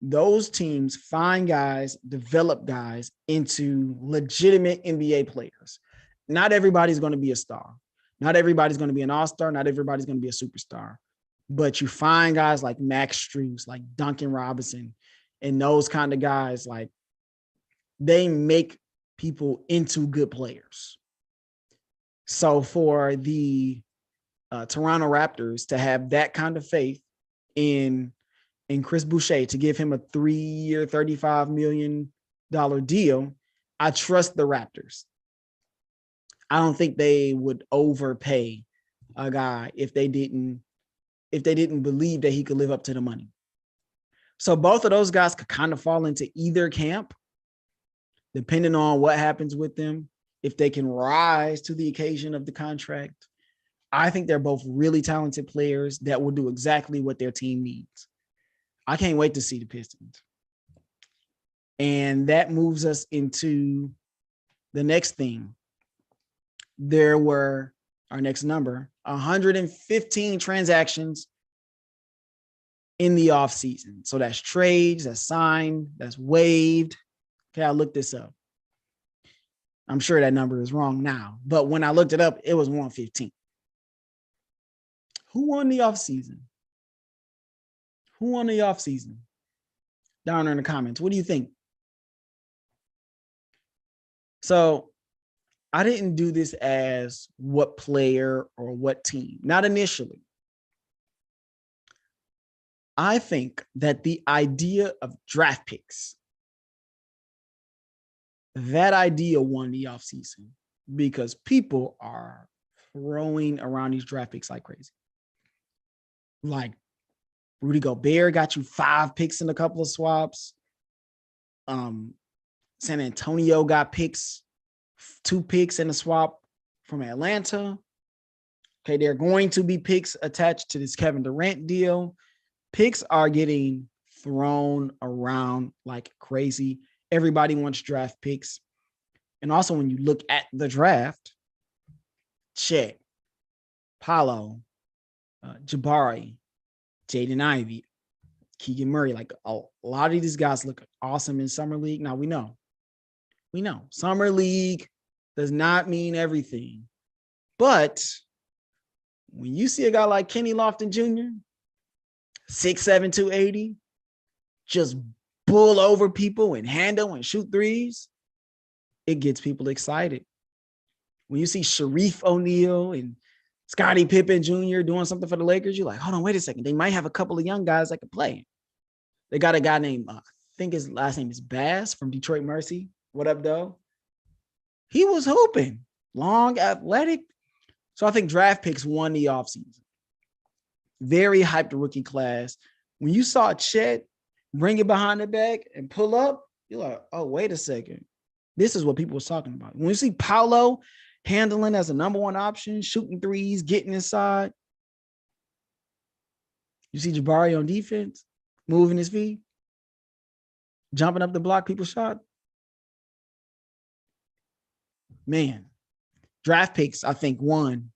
Those teams find guys, develop guys into legitimate NBA players. Not everybody's going to be a star. Not everybody's going to be an all-star. Not everybody's going to be a superstar. But you find guys like Max Strus, like Duncan Robinson, and those kind of guys, like they make people into good players. So for the Toronto Raptors to have that kind of faith in Chris Boucher, to give him a 3-year, $35 million deal, I trust the Raptors. I don't think they would overpay a guy if they didn't believe that he could live up to the money. So both of those guys could kind of fall into either camp, depending on what happens with them. If they can rise to the occasion of the contract, I think they're both really talented players that will do exactly what their team needs. I can't wait to see the Pistons. And that moves us into the next thing. There were our next number, 115 transactions in the offseason. So that's trades, that's signed, that's waived. Okay, I looked this up. I'm sure that number is wrong now, but when I looked it up, it was 115. Who won the offseason? Who won the offseason? Down in the comments. What do you think? So I didn't do this as what player or what team, not initially. I think that the idea of draft picks, that idea won the offseason because people are throwing around these draft picks like crazy. Like Rudy Gobert got you 5 picks in a couple of swaps. San Antonio got 2 picks in a swap from Atlanta. Okay, there are going to be picks attached to this Kevin Durant deal. Picks are getting thrown around like crazy. Everybody wants draft picks. And also when you look at the draft, Chet, Paolo, Jabari, Jaden Ivey, Keegan Murray, like a lot of these guys look awesome in Summer League. Now we know Summer League does not mean everything. But when you see a guy like Kenny Lofton Jr., 6'7", 280, just bull over people and handle and shoot threes, it gets people excited. When you see Sharif O'Neal and Scottie Pippen Jr. doing something for the Lakers, you're like, hold on, wait a second. They might have a couple of young guys that can play. They got a guy named, I think his last name is Bass from Detroit Mercy. What up, though? He was hooping, long, athletic. So I think draft picks won the offseason. Very hyped rookie class. When you saw Chet bring it behind the back and pull up, you're like, oh, wait a second. This is what people was talking about. When you see Paolo handling as a number 1 option, shooting threes, getting inside. You see Jabari on defense, moving his feet, jumping up the block, people shot. Man, draft picks, I think, won.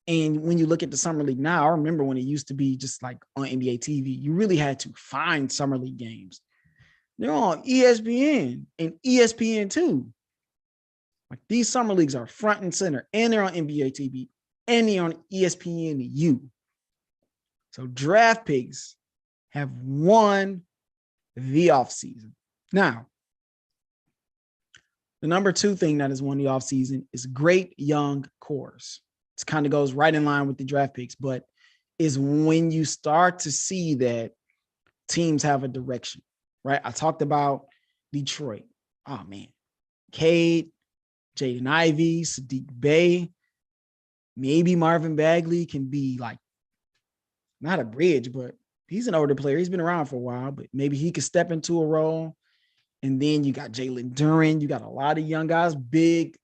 And when you look at the Summer League now, I remember when it used to be just like on NBA TV, you really had to find Summer League games. They're on ESPN and ESPN2. Like these Summer Leagues are front and center, and they're on NBA TV, and they're on ESPNU. So draft picks have won the offseason. Now, the number 2 thing that has won the offseason is great young cores. It kind of goes right in line with the draft picks, but is when you start to see that teams have a direction, right? I talked about Detroit. Oh, man. Cade, Jaden Ivey, Sadiq Bey, maybe Marvin Bagley can be like, not a bridge, but he's an older player. He's been around for a while, but maybe he could step into a role. And then you got Jalen Durant. You got a lot of young guys, Big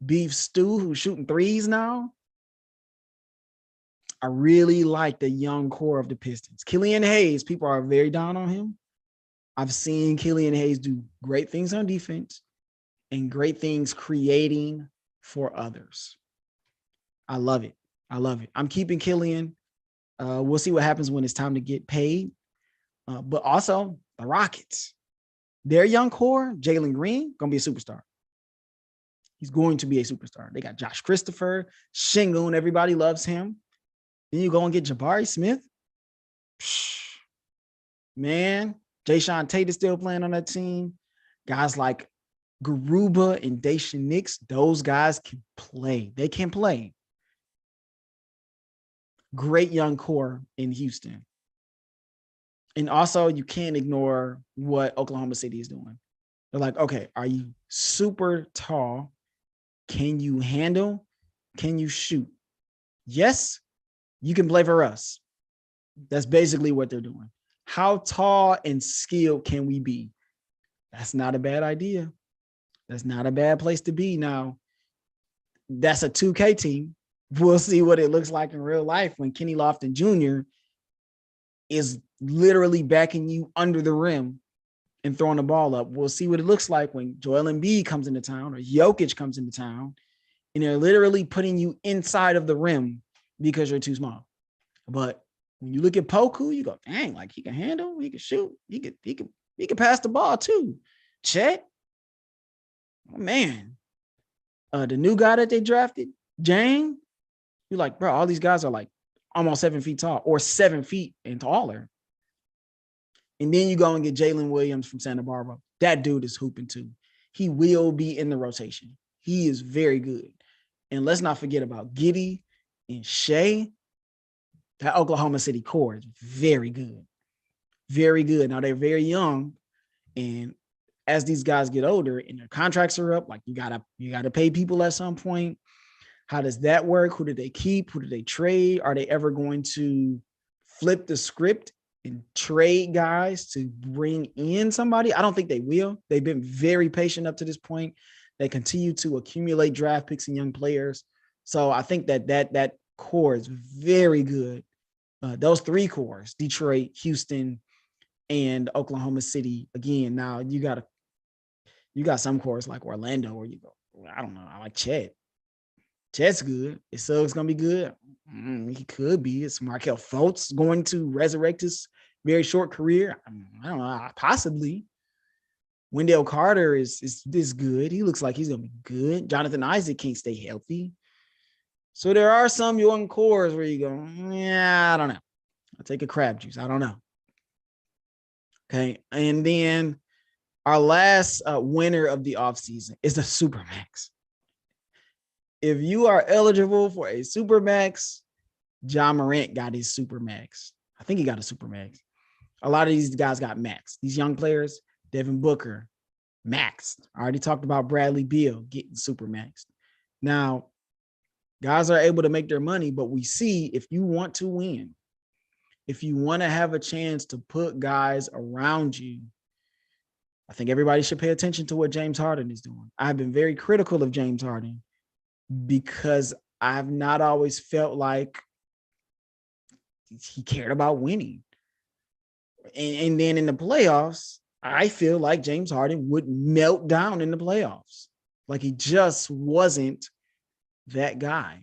Beef Stew, who's shooting threes now. I really like the young core of the Pistons. Killian Hayes, people are very down on him. I've seen Killian Hayes do great things on defense and great things creating for others. I love it. I love it. I'm keeping Killian. We'll see what happens when it's time to get paid. But also the Rockets. Their young core, Jaylen Green, going to be a superstar. He's going to be a superstar. They got Josh Christopher, Şengün, everybody loves him. Then you go and get Jabari Smith. Man, Jayshawn Tate is still playing on that team. Guys like Garuba and Daishen Nix, those guys can play. They can play. Great young core in Houston. And also, you can't ignore what Oklahoma City is doing. They're like, okay, are you super tall? Can you handle? Can you shoot? Yes, you can play for us. That's basically what they're doing. How tall and skilled can we be? That's not a bad idea. That's not a bad place to be. Now, that's a 2K team. We'll see what it looks like in real life when Kenny Lofton Jr. is literally backing you under the rim and throwing the ball up. We'll see what it looks like when Joel Embiid comes into town or Jokic comes into town and they're literally putting you inside of the rim because you're too small. But when you look at Poku, you go, dang, like he can handle, he can shoot, he can pass the ball too. Chet, oh man. The new guy that they drafted, Jane, you're like, bro, all these guys are like almost 7 feet tall or 7 feet and taller. And then you go and get Jalen Williams from Santa Barbara. That dude is hooping too. He will be in the rotation. He is very good. And let's not forget about Giddey and Shea. That Oklahoma City core is very good. Very good. Now they're very young. And as these guys get older and their contracts are up, like you gotta pay people at some point. How does that work? Who do they keep? Who do they trade? Are they ever going to flip the script and trade guys to bring in somebody? I don't think they will. They've been very patient up to this point. They continue to accumulate draft picks and young players. So I think that core is very good. Those three cores, Detroit, Houston, and Oklahoma City. Again, now you got some cores like Orlando where you go, I don't know, I like Chet. Chet's good. Is Suggs going to be good? He could be. Is Markelle Fultz going to resurrect his very short career? I don't know. Possibly. Wendell Carter is good. He looks like he's going to be good. Jonathan Isaac can't stay healthy. So there are some young cores where you go, yeah, I don't know. I'll take a crab juice. I don't know. Okay. And then our last winner of the offseason is the Supermax. If you are eligible for a Supermax, Ja Morant got his Supermax. I think he got a Supermax. A lot of these guys got max. These young players, Devin Booker, maxed. I already talked about Bradley Beal getting Supermaxed. Now, guys are able to make their money, but we see if you want to win, if you want to have a chance to put guys around you, I think everybody should pay attention to what James Harden is doing. I've been very critical of James Harden because I've not always felt like he cared about winning. And then in the playoffs, I feel like James Harden would melt down in the playoffs. Like he just wasn't that guy.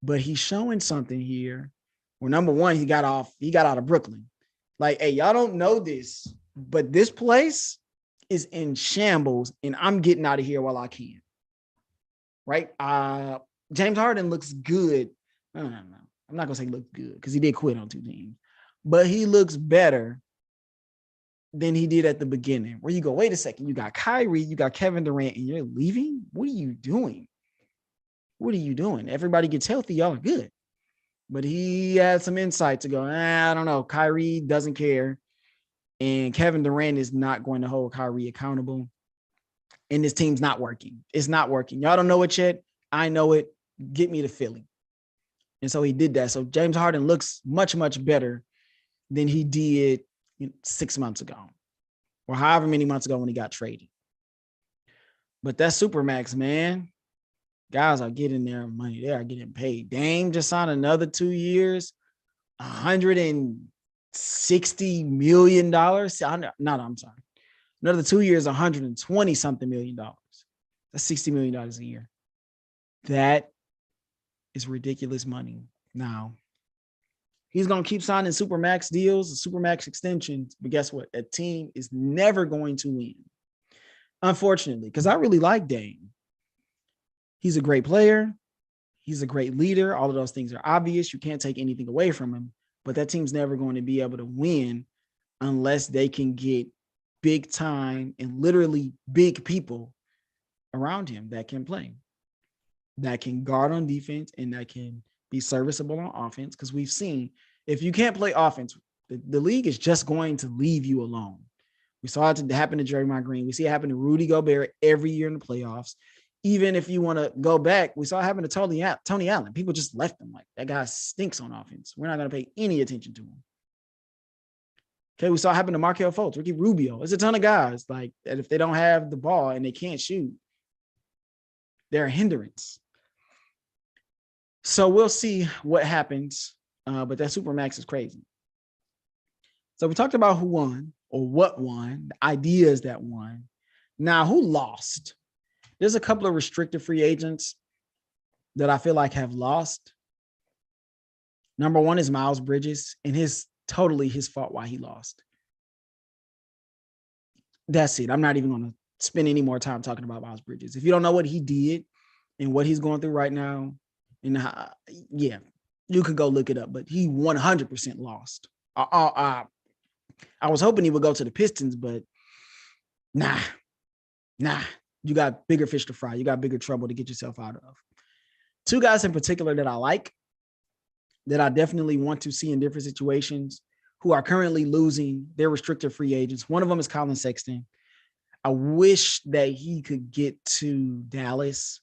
But he's showing something here where, number one, he got out of Brooklyn. Like, hey, y'all don't know this, but this place is in shambles and I'm getting out of here while I can. Right? James Harden looks good. I don't know. I'm not going to say look good because he did quit on 2 teams, but he looks better than he did at the beginning, where you go, wait a second, you got Kyrie, you got Kevin Durant, and you're leaving? What are you doing? What are you doing? Everybody gets healthy, y'all are good. But he had some insight to go, I don't know. Kyrie doesn't care. And Kevin Durant is not going to hold Kyrie accountable. And this team's not working. It's not working. Y'all don't know it yet. I know it. Get me to Philly. And so he did that. So James Harden looks much, much better than he did 6 months ago or however many months ago when he got traded. But that Supermax, man, guys are getting their money. They are getting paid. Dame just signed another 2 years, $160 million. I'm sorry. Another 2 years, 120 something $million. That's $60 million a year. That is ridiculous money. Now, he's going to keep signing Supermax deals, Supermax extensions, but guess what? A team is never going to win. Unfortunately, because I really like Dame. He's a great player. He's a great leader. All of those things are obvious. You can't take anything away from him, but that team's never going to be able to win unless they can get big time and literally big people around him that can play, that can guard on defense, and that can be serviceable on offense. Because we've seen if you can't play offense, the league is just going to leave you alone. We saw it happen to Draymond Green. We see it happen to Rudy Gobert every year in the playoffs. Even if you want to go back, we saw it happen to Tony Allen. People just left him like, that guy stinks on offense. We're not going to pay any attention to him. Okay, we saw it happen to Markelle Fultz, Ricky Rubio. There's a ton of guys like that if they don't have the ball and they can't shoot, they're a hindrance. So we'll see what happens. But that Supermax is crazy. So we talked about who won or what won, the ideas that won. Now, who lost? There's a couple of restricted free agents that I feel like have lost. Number one is Miles Bridges, and totally his fault why he lost. That's it. I'm not even going to spend any more time talking about Miles Bridges. If you don't know what he did and what he's going through right now, and you could go look it up, but he 100% lost. I was hoping he would go to the Pistons, but nah. You got bigger fish to fry. You got bigger trouble to get yourself out of. Two guys in particular that I like, that I definitely want to see in different situations, who are currently losing their restricted free agents. One of them is Colin Sexton. I wish that he could get to Dallas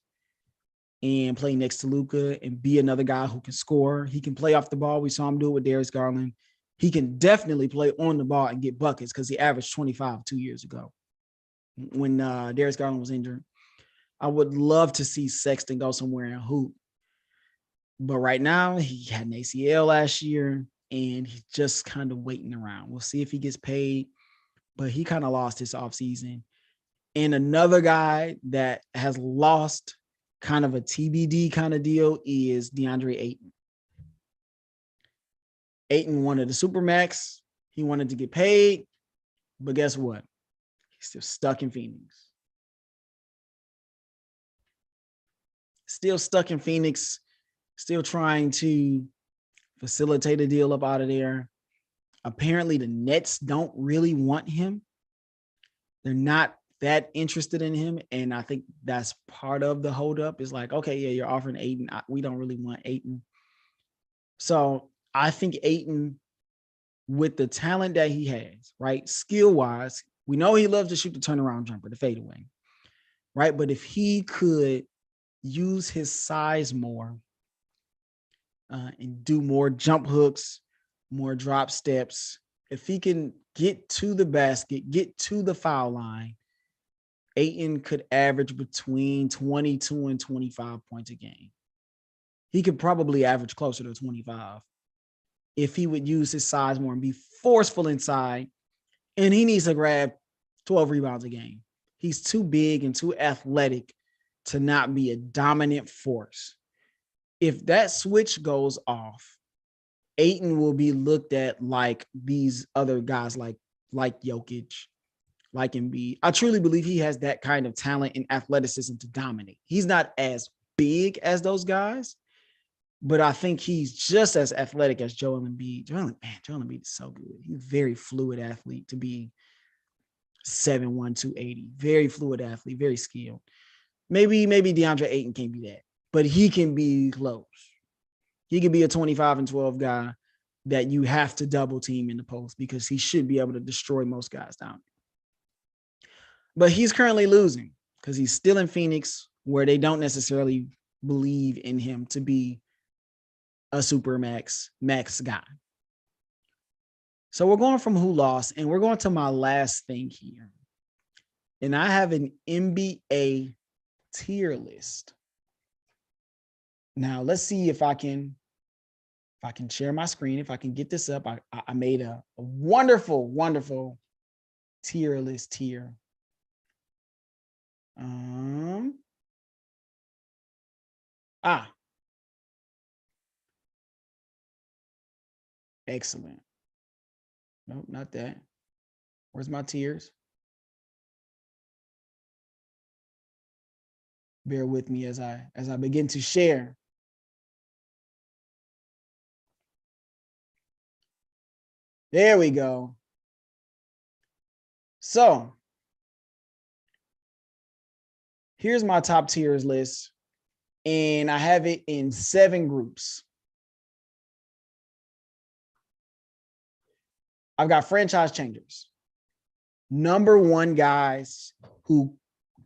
and play next to Luka and be another guy who can score. He can play off the ball. We saw him do it with Darius Garland. He can definitely play on the ball and get buckets because he averaged 25 2 years ago when Darius Garland was injured. I would love to see Sexton go somewhere and hoop. But right now, he had an ACL last year, and he's just kind of waiting around. We'll see if he gets paid, but he kind of lost his offseason. And another guy that has lost, kind of a TBD kind of deal, is Deandre Ayton. Ayton wanted a Supermax. He wanted to get paid, but guess what? He's still stuck in Phoenix. Still trying to facilitate a deal up out of there. Apparently, the Nets don't really want him. They're not that interested in him, and I think that's part of the holdup. Is like, okay, yeah, you're offering Ayton. We don't really want Ayton. So I think Ayton, with the talent that he has, right, skill-wise, we know he loves to shoot the turnaround jumper, the fadeaway, right? But if he could use his size more and do more jump hooks, more drop steps, if he can get to the basket, get to the foul line, Ayton could average between 22 and 25 points a game. He could probably average closer to 25 if he would use his size more and be forceful inside. And he needs to grab 12 rebounds a game. He's too big and too athletic to not be a dominant force. If that switch goes off, Ayton will be looked at like these other guys like Jokic, like Embiid. I truly believe he has that kind of talent and athleticism to dominate. He's not as big as those guys, but I think he's just as athletic as Joel Embiid. Joel Embiid is so good. He's a very fluid athlete to be 7'1", 280. Very fluid athlete, very skilled. Maybe DeAndre Ayton can't be that, but he can be close. He can be a 25 and 12 guy that you have to double team in the post because he should be able to destroy most guys down. But he's currently losing because he's still in Phoenix, where they don't necessarily believe in him to be a super max guy. So we're going from who lost, and we're going to my last thing here. And I have an NBA tier list. Now let's see if I can share my screen, if I can get this up. I made a wonderful tier list here. Excellent. Nope, not that. Where's my tiers? Bear with me as I begin to share. There we go. So here's my top tiers list, and I have it in 7 groups. I've got franchise changers. Number 1 guys who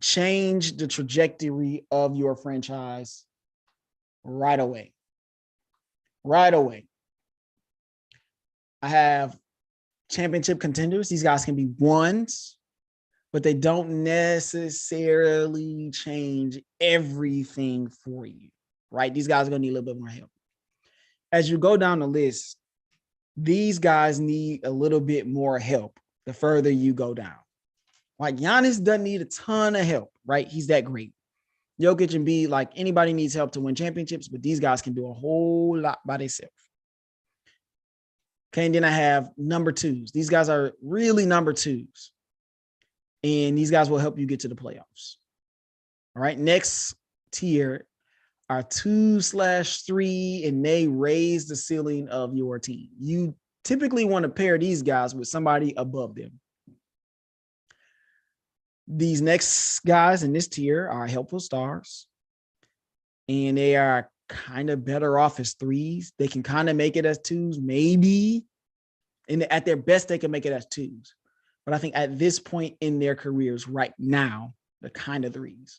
change the trajectory of your franchise right away. Right away. I have championship contenders. These guys can be ones, but they don't necessarily change everything for you. right? These guys are going to need a little bit more help. As you go down the list, these guys need a little bit more help the further you go down. Like Giannis doesn't need a ton of help, right? He's that great. Jokic and B, like anybody needs help to win championships, but these guys can do a whole lot by themselves. Okay, and then I have number twos. These guys are really number twos. And these guys will help you get to the playoffs. All right, next tier are 2/3, and they raise the ceiling of your team. You typically want to pair these guys with somebody above them. These next guys in this tier are helpful stars, and they are kind of better off as threes. They can kind of make it as twos, maybe. And at their best, they can make it as twos. But I think at this point in their careers right now, they're kind of threes.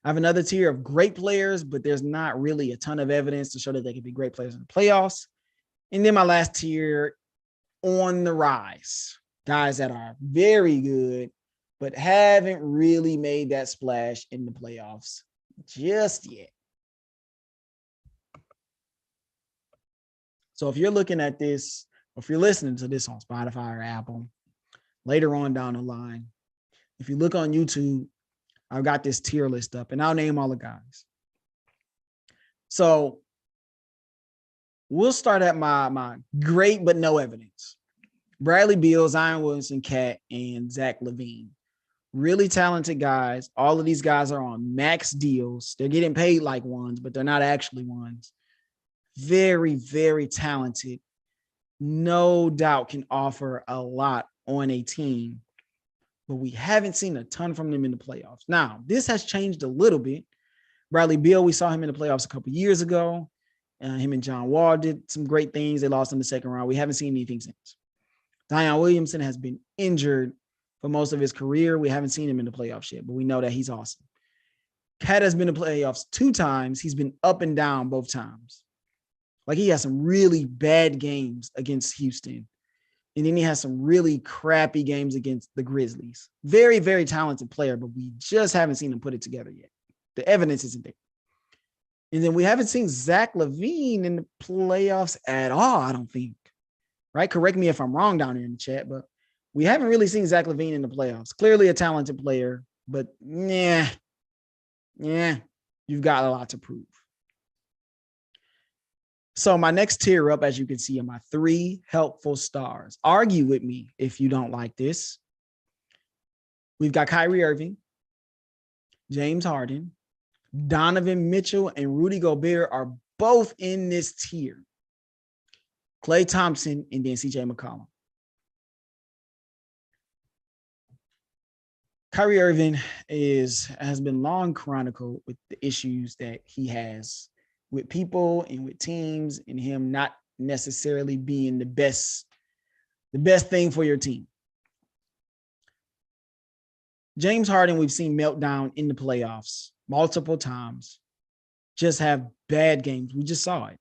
I have another tier of great players, but there's not really a ton of evidence to show that they can be great players in the playoffs. And then my last tier, on the rise, guys that are very good, but haven't really made that splash in the playoffs just yet. So if you're looking at this, or if you're listening to this on Spotify or Apple, later on down the line, if you look on YouTube, I've got this tier list up, and I'll name all the guys. So we'll start at my great but no evidence. Bradley Beal, Zion Williamson, Cat, and Zach LaVine. Really talented guys. All of these guys are on max deals. They're getting paid like ones, but they're not actually ones. Very, very talented. No doubt can offer a lot on a team, but we haven't seen a ton from them in the playoffs. Now, this has changed a little bit. Bradley Beal, we saw him in the playoffs a couple years ago. Him and John Wall did some great things. They lost in the second round. We haven't seen anything since. Zion Williamson has been injured for most of his career. We haven't seen him in the playoffs yet, but we know that he's awesome. Cat has been in the playoffs 2 times. He's been up and down both times. Like he has some really bad games against Houston. And then he has some really crappy games against the Grizzlies. Very, very talented player, but we just haven't seen him put it together yet. The evidence isn't there. And then we haven't seen Zach LaVine in the playoffs at all, I don't think. Right? Correct me if I'm wrong down here in the chat, but we haven't really seen Zach LaVine in the playoffs. Clearly a talented player, but you've got a lot to prove. So my next tier up, as you can see, are my 3 helpful stars. Argue with me if you don't like this. We've got Kyrie Irving, James Harden, Donovan Mitchell, and Rudy Gobert are both in this tier. Klay Thompson, and then CJ McCollum. Kyrie Irving has been long chronicled with the issues that he has with people and with teams, and him not necessarily being the best thing for your team. James Harden, we've seen meltdown in the playoffs multiple times, just have bad games. We just saw it.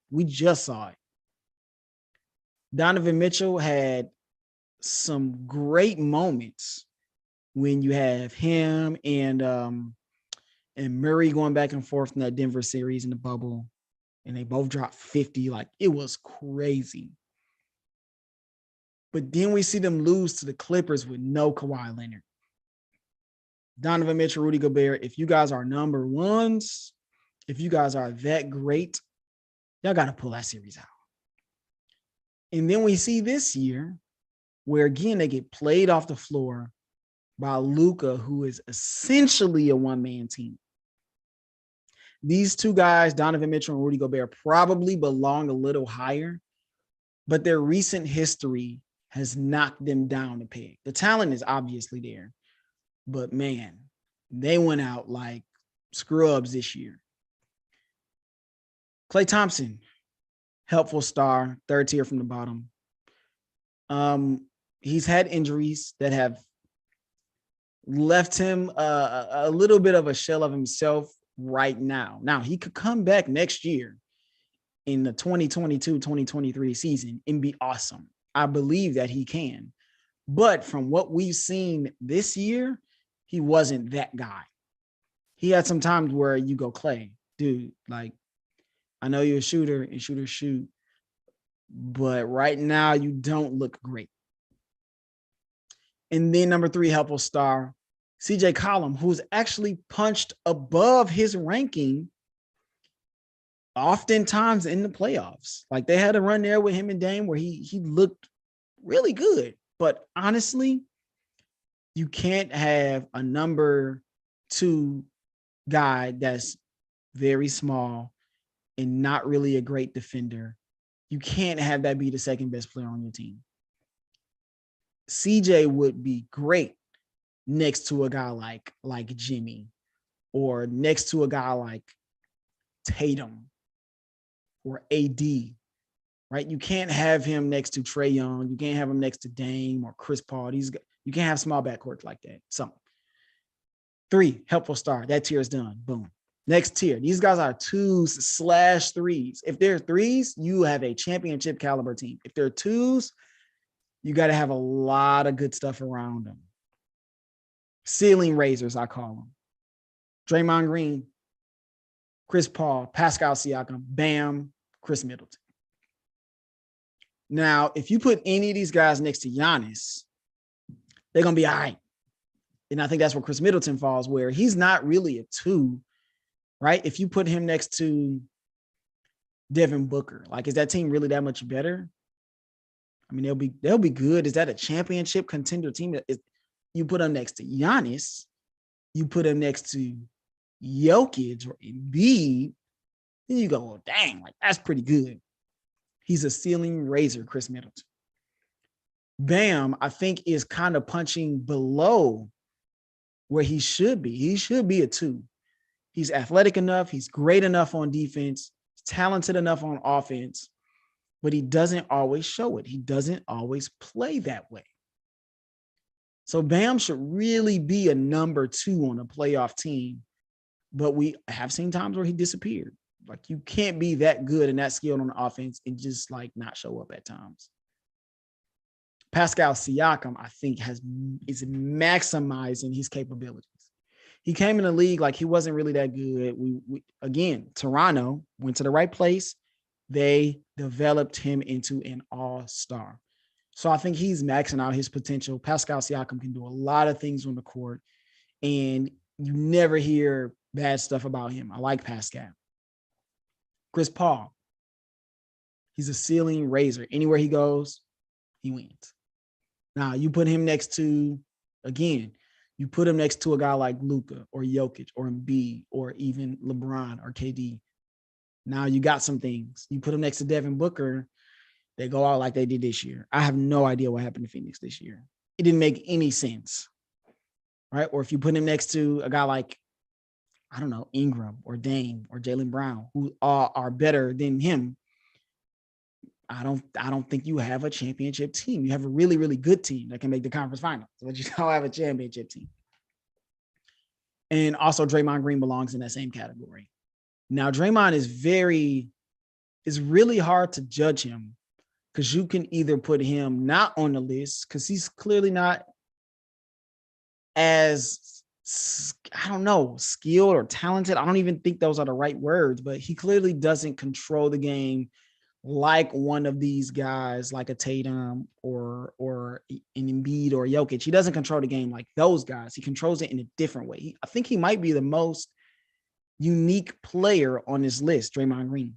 Donovan Mitchell had some great moments when you have him and Murray going back and forth in that Denver series in the bubble, and they both dropped 50. Like, it was crazy. But then we see them lose to the Clippers with no Kawhi Leonard. Donovan Mitchell, Rudy Gobert, if you guys are number ones, if you guys are that great, y'all got to pull that series out. And then we see this year where, again, they get played off the floor by Luka, who is essentially a one-man team. These 2 guys, Donovan Mitchell and Rudy Gobert, probably belong a little higher, but their recent history has knocked them down a peg. The talent is obviously there, but man, they went out like scrubs this year. Klay Thompson, helpful star, 3rd tier from the bottom. He's had injuries that have left him a little bit of a shell of himself right now. Now, he could come back next year in the 2022-2023 season and be awesome. I believe that he can. But from what we've seen this year, he wasn't that guy. He had some times where you go, Klay, dude, like, I know you're a shooter and shooters shoot, but right now you don't look great. And then number 3, helpful star, CJ Column, who's actually punched above his ranking oftentimes in the playoffs. Like they had a run there with him and Dame where he looked really good. But honestly, you can't have a number 2 guy that's very small and not really a great defender. You can't have that be the second best player on your team. CJ would be great next to a guy like Jimmy, or next to a guy like Tatum or AD, right? You can't have him next to Trae Young. You can't have him next to Dame or Chris Paul. You can't have small backcourt like that. So 3, helpful star. That tier is done. Boom. Next tier. These guys are 2/3s. If they're 3s, you have a championship caliber team. If they're 2s, you got to have a lot of good stuff around them. Ceiling raisers, I call them. Draymond Green, Chris Paul, Pascal Siakam, Bam, Chris Middleton. Now, if you put any of these guys next to Giannis, they're going to be all right. And I think that's where Chris Middleton falls, where he's not really a 2, right? If you put him next to Devin Booker, like, is that team really that much better? I mean, they'll be good. Is that a championship contender team? You put them next to Giannis, you put him next to Jokic or Embiid, then you go, well, dang, like that's pretty good. He's a ceiling raiser, Chris Middleton. Bam, I think, is kind of punching below where he should be. He should be a 2. He's athletic enough. He's great enough on defense. He's talented enough on offense, but he doesn't always show it. He doesn't always play that way. So Bam should really be a number 2 on a playoff team, but we have seen times where he disappeared. Like, you can't be that good and that skilled on the offense and just like not show up at times. Pascal Siakam, I think, is maximizing his capabilities. He came in the league like he wasn't really that good. We again, Toronto went to the right place. They developed him into an all-star. So I think he's maxing out his potential. Pascal Siakam can do a lot of things on the court, and you never hear bad stuff about him. I like Pascal. Chris Paul, he's a ceiling raiser. Anywhere he goes, he wins. Now, you put him next to, again, you put him next to a guy like Luka or Jokic or Embiid or even LeBron or KD. Now you got some things. You put him next to Devin Booker, they go out like they did this year. I have no idea what happened to Phoenix this year. It didn't make any sense, right? Or if you put him next to a guy like, I don't know, Ingram or Dame or Jaylen Brown, who are better than him, I don't think you have a championship team. You have a really, really good team that can make the conference finals, but you don't have a championship team. And also Draymond Green belongs in that same category. Now, Draymond is really hard to judge him because you can either put him not on the list because he's clearly not as, I don't know, skilled or talented. I don't even think those are the right words, but he clearly doesn't control the game like one of these guys, like a Tatum or an Embiid or Jokic. He doesn't control the game like those guys. He controls it in a different way. I think he might be the most unique player on this list, Draymond Green.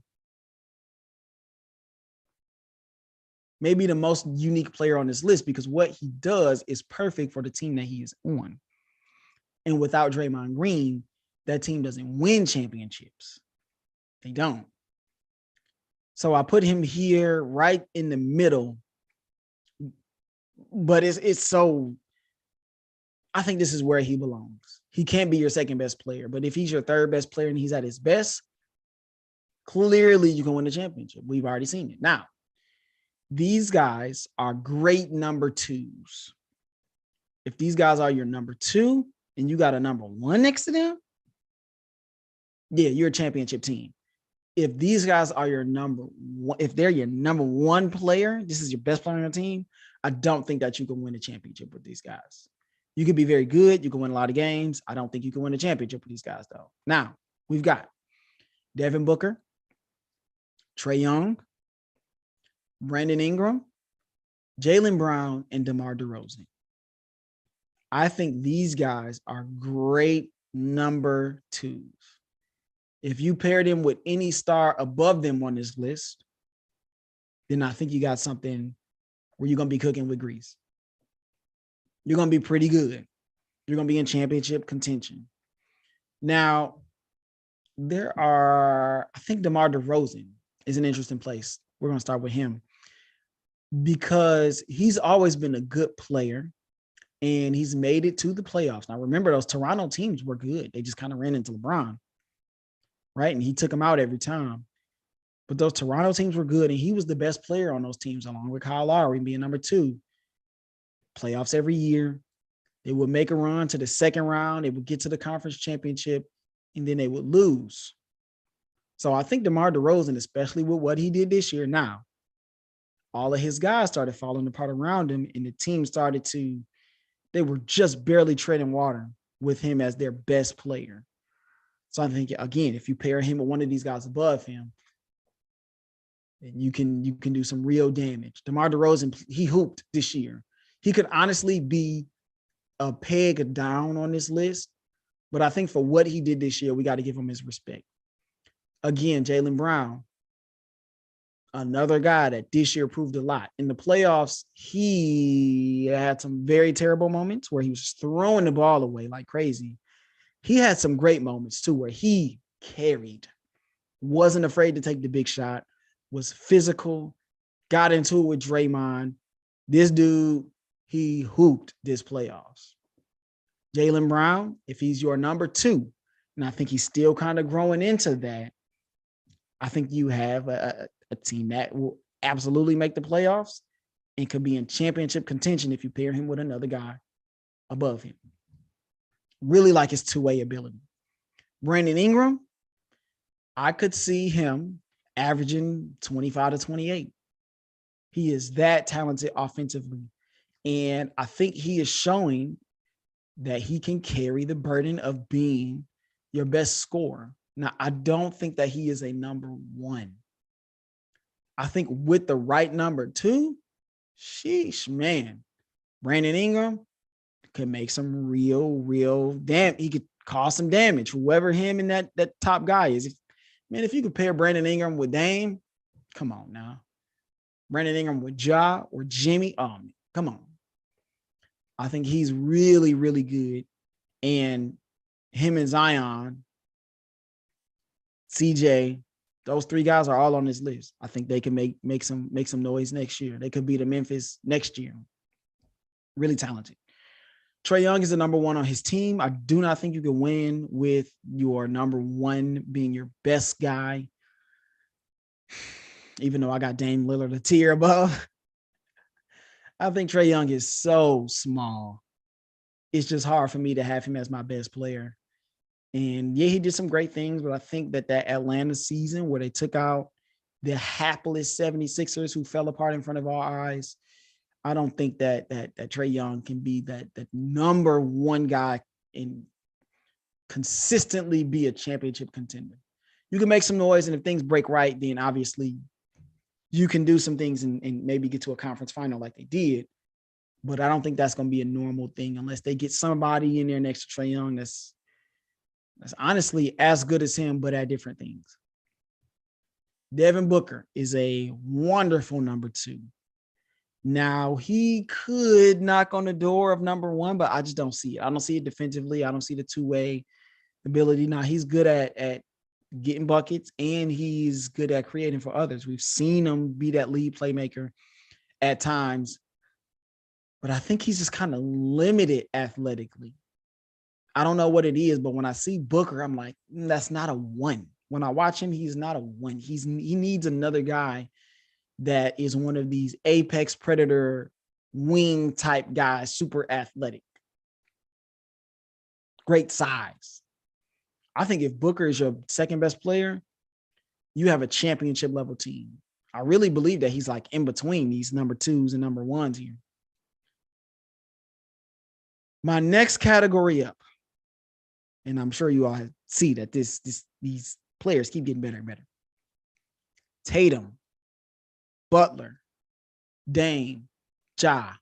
Maybe the most unique player on this list because what he does is perfect for the team that he is on. And without Draymond Green, that team doesn't win championships. They don't. So I put him here right in the middle. But it's so, I think this is where he belongs. He can't be your second best player, but if he's your third best player and he's at his best, clearly you can win the championship. We've already seen it. Now, these guys are great number 2s. If these guys are your number 2 and you got a number 1 next to them, yeah, you're a championship team. If these guys are your number 1, if they're your number 1 player, this is your best player on your team, I don't think that you can win a championship with these guys. You can be very good. You can win a lot of games. I don't think you can win a championship with these guys, though. Now, we've got Devin Booker, Trae Young, Brandon Ingram, Jaylen Brown, and DeMar DeRozan. I think these guys are great number twos. If you pair them with any star above them on this list, then I think you got something where you're going to be cooking with grease. You're going to be pretty good. You're going to be in championship contention. Now, I think DeMar DeRozan is an interesting place. We're going to start with him because he's always been a good player and he's made it to the playoffs. Now, remember, those Toronto teams were good. They just kind of ran into LeBron, right? And he took them out every time. But those Toronto teams were good, and he was the best player on those teams, along with Kyle Lowry being number 2. Playoffs every year. They would make a run to the second round. They would get to the conference championship, and then they would lose. So I think DeMar DeRozan, especially with what he did this year, now, all of his guys started falling apart around him, and the team they were just barely treading water with him as their best player. So I think, again, if you pair him with one of these guys above him, and you can do some real damage. DeMar DeRozan, he hooped this year. He could honestly be a peg down on this list, but I think for what he did this year, we got to give him his respect. Again, Jaylen Brown, another guy that this year proved a lot. In the playoffs, he had some very terrible moments where he was throwing the ball away like crazy. He had some great moments too where he carried, wasn't afraid to take the big shot, was physical, got into it with Draymond. This dude, he hooped this playoffs. Jaylen Brown, if he's your number 2, and I think he's still kind of growing into that, I think you have a team that will absolutely make the playoffs and could be in championship contention if you pair him with another guy above him. Really like his two-way ability. Brandon Ingram, I could see him averaging 25 to 28. He is that talented offensively. And I think he is showing that he can carry the burden of being your best scorer. Now, I don't think that he is a number 1. I think with the right number 2, sheesh, man, Brandon Ingram could make some real damn. He could cause some damage. Whoever him and that top guy is. If you compare Brandon Ingram with Dame, come on now. Brandon Ingram with Ja or Jimmy, come on. I think he's really, really good. And him and Zion, CJ, those 3 guys are all on this list. I think they can make some noise next year. They could be the Memphis next year. Really talented. Trae Young is the number 1 on his team. I do not think you can win with your number 1 being your best guy. Even though I got Dame Lillard a tier above. I think Trae Young is so small. It's just hard for me to have him as my best player. And yeah, he did some great things, but I think that Atlanta season where they took out the hapless 76ers who fell apart in front of our eyes, I don't think that Trae Young can be that number 1 guy and consistently be a championship contender. You can make some noise, and if things break right, then obviously you can do some things and maybe get to a conference final like they did. But I don't think that's going to be a normal thing unless they get somebody in there next to Trae Young that's honestly as good as him, but at different things. Devin Booker is a wonderful number 2. Now, he could knock on the door of number 1, but I just don't see it. I don't see it defensively. I don't see the two-way ability. Now, he's good at getting buckets, and he's good at creating for others. We've seen him be that lead playmaker at times, but I think he's just kind of limited athletically. I don't know what it is, but when I see Booker, I'm like, that's not a 1. When I watch him, he's not a 1. He needs another guy that is one of these apex predator wing type guys, super athletic, great size. I think if Booker is your second best player, you have a championship level team. I really believe that he's like in between these number 2s and number 1s here. My next category up, and I'm sure you all see that these players keep getting better and better. Tatum, Butler, Dame, Ja,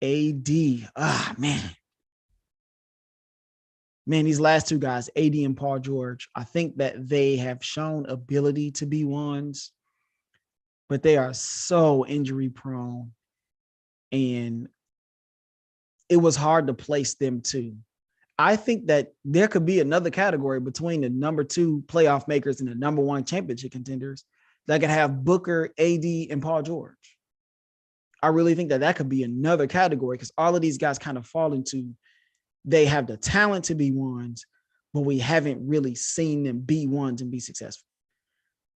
AD. Man, these last two guys, AD and Paul George, I think that they have shown ability to be ones, but they are so injury prone. And it was hard to place them too. I think that there could be another category between the number 2 playoff makers and the number 1 championship contenders that could have Booker, AD, and Paul George. I really think that could be another category because all of these guys kind of fall into, they have the talent to be ones, but we haven't really seen them be ones and be successful.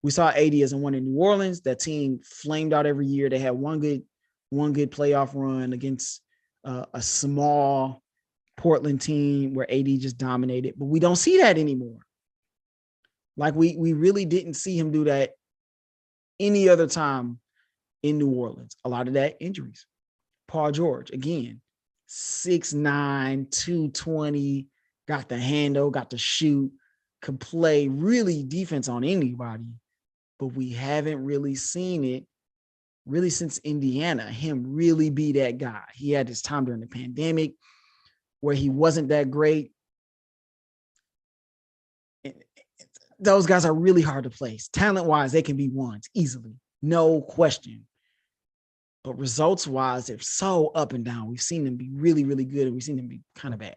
We saw AD as a one in New Orleans. That team flamed out every year. They had one good playoff run against a small Portland team where AD just dominated, but we don't see that anymore. Like we really didn't see him do that any other time in New Orleans. A lot of that injuries. Paul George, again, 6'9", 220, got the handle, got to shoot, could play really defense on anybody, but we haven't really seen it really since Indiana, him really be that guy. He had his time during the pandemic where he wasn't that great. Those guys are really hard to place. Talent-wise, they can be ones easily, no question. But results-wise, they're so up and down. We've seen them be really, really good, and we've seen them be kind of bad.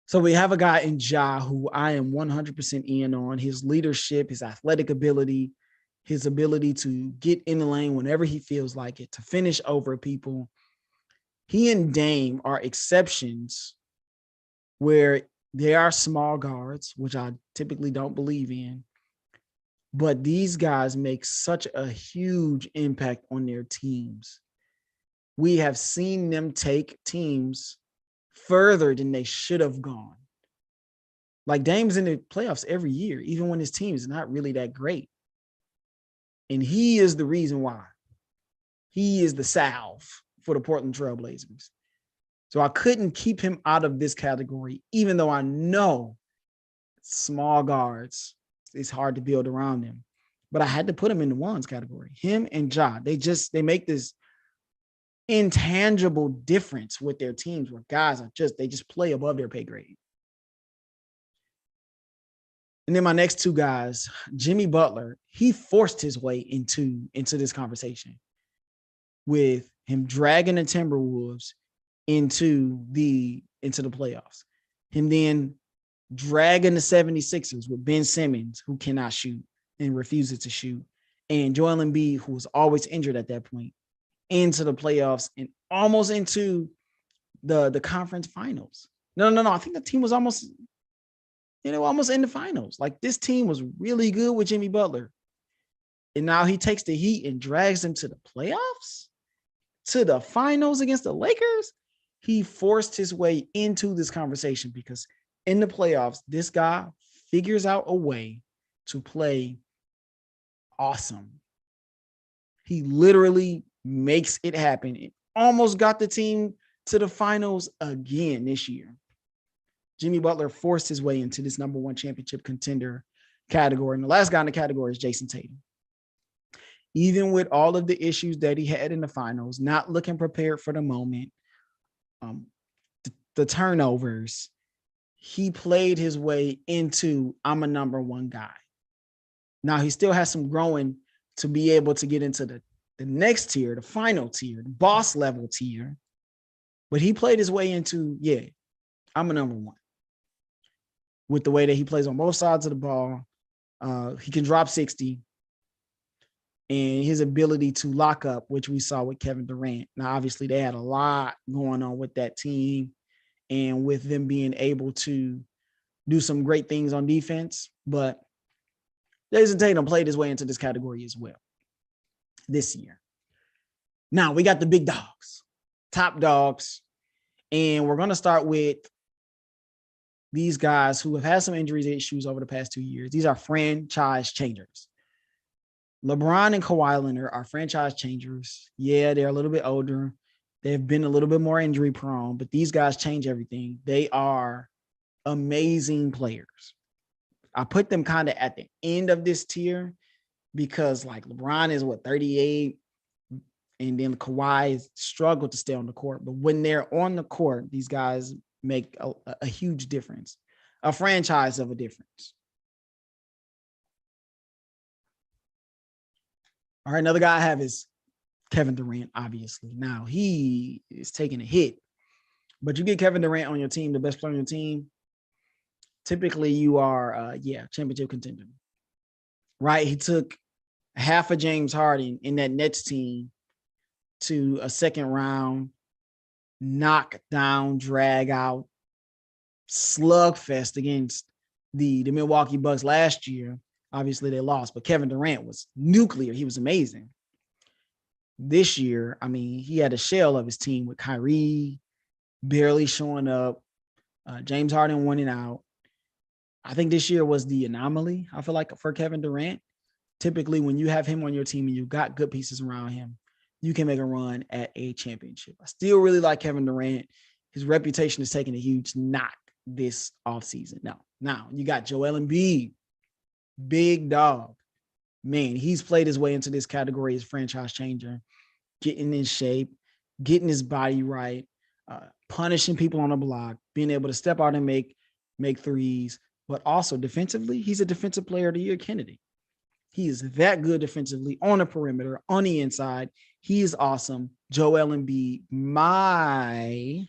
So we have a guy in Ja who I am 100% in on. His leadership, his athletic ability, his ability to get in the lane whenever he feels like it, to finish over people. He and Dame are exceptions where they are small guards, which I typically don't believe in. But these guys make such a huge impact on their teams. We have seen them take teams further than they should have gone. Like Dame's in the playoffs every year, even when his team is not really that great. And he is the reason why. He is the salve for the Portland Trail Blazers. So I couldn't keep him out of this category, even though I know small guards, it's hard to build around them. But I had to put him in the ones category. Him and Ja, they make this intangible difference with their teams where guys are they just play above their pay grade. And then my next two guys, Jimmy Butler, he forced his way into this conversation with him dragging the Timberwolves into the playoffs. Him then dragging the 76ers with Ben Simmons, who cannot shoot and refuses to shoot, and Joel Embiid, who was always injured at that point, into the playoffs and almost into the conference finals. No. I think the team was almost in the finals. Like, this team was really good with Jimmy Butler. And now he takes the Heat and drags them to the playoffs, to the finals against the Lakers. He forced his way into this conversation because in the playoffs, this guy figures out a way to play awesome. He literally makes it happen. It almost got the team to the finals again this year. Jimmy Butler forced his way into this number one championship contender category. And the last guy in the category is Jason Tatum. Even with all of the issues that he had in the finals, not looking prepared for the moment, the turnovers, he played his way into, I'm a number one guy. Now, he still has some growing to be able to get into the next tier, the final tier, the boss level tier. But he played his way into, I'm a number one. With the way that he plays on both sides of the ball, he can drop 60. And his ability to lock up, which we saw with Kevin Durant. Now, obviously, they had a lot going on with that team and with them being able to do some great things on defense. But Jason Tatum played his way into this category as well this year. Now, we got the big dogs, top dogs. And we're going to start with these guys who have had some injuries issues over the past 2 years. These are franchise changers. LeBron and Kawhi Leonard are franchise changers. Yeah, they're a little bit older. They've been a little bit more injury prone, but these guys change everything. They are amazing players. I put them kind of at the end of this tier because like LeBron is 38, and then Kawhi struggled to stay on the court. But when they're on the court, these guys make a huge difference, a franchise of a difference. All right, another guy I have is Kevin Durant, obviously. Now, he is taking a hit, but you get Kevin Durant on your team, the best player on your team, typically you are, championship contender, right? He took half of James Harden in that Nets team to a second round, knock down, drag out, slugfest against the Milwaukee Bucks last year. Obviously, they lost, but Kevin Durant was nuclear. He was amazing. This year, I mean, he had a shell of his team with Kyrie barely showing up, James Harden winning out. I think this year was the anomaly, I feel like, for Kevin Durant. Typically, when you have him on your team and you've got good pieces around him, you can make a run at a championship. I still really like Kevin Durant. His reputation is taking a huge knock this offseason. Now you got Joel Embiid, big dog. Man, he's played his way into this category as franchise changer, getting in shape, getting his body right, punishing people on the block, being able to step out and make threes, but also defensively, he's a defensive player of the year candidate. He is that good defensively on the perimeter, on the inside. He is awesome. Joel Embiid, my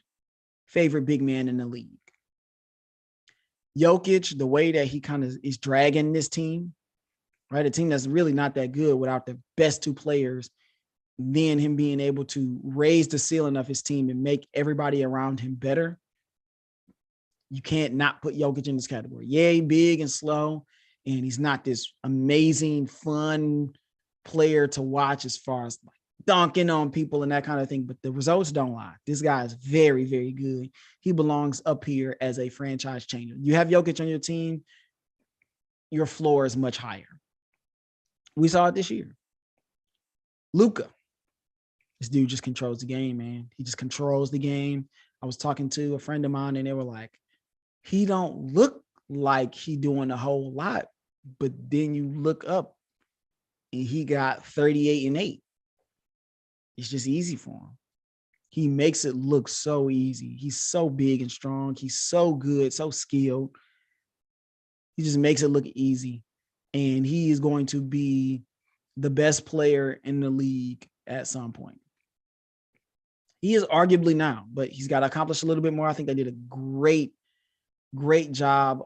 favorite big man in the league. Jokic, the way that he kind of is dragging this team, right? A team that's really not that good without the best two players, then him being able to raise the ceiling of his team and make everybody around him better. You can't not put Jokic in this category. Yeah, he's big and slow, and he's not this amazing, fun player to watch as far as like dunking on people and that kind of thing, but the results don't lie. This guy is very, very good. He belongs up here as a franchise changer. You have Jokic on your team, your floor is much higher. We saw it this year. Luka. This dude just controls the game, man. He just controls the game. I was talking to a friend of mine, and they were like, he don't look like he doing a whole lot, but then you look up and he got 38 and 8. It's just easy for him. He makes it look so easy. He's so big and strong. He's so good, so skilled. He just makes it look easy. And he is going to be the best player in the league at some point. He is arguably now, but he's got to accomplish a little bit more. I think they did a great job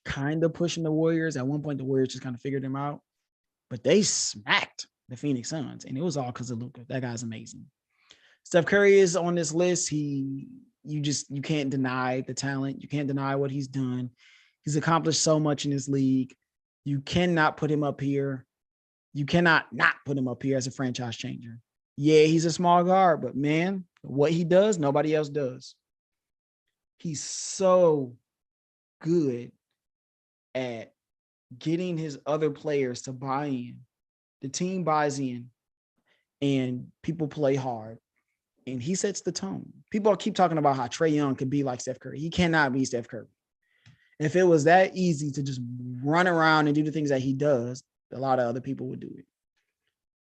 kind of pushing the Warriors. At one point, the Warriors just kind of figured him out, but they smacked the Phoenix Suns, and it was all because of Luka. That guy's amazing. Steph Curry is on this list. You can't deny the talent. You can't deny what he's done. He's accomplished so much in this league. You cannot put him up here. You cannot not put him up here as a franchise changer. Yeah, he's a small guard, but man, what he does, nobody else does. He's so good at getting his other players to buy in. The team buys in, and people play hard, and he sets the tone. People keep talking about how Trae Young could be like Steph Curry. He cannot be Steph Curry. If it was that easy to just run around and do the things that he does, a lot of other people would do it.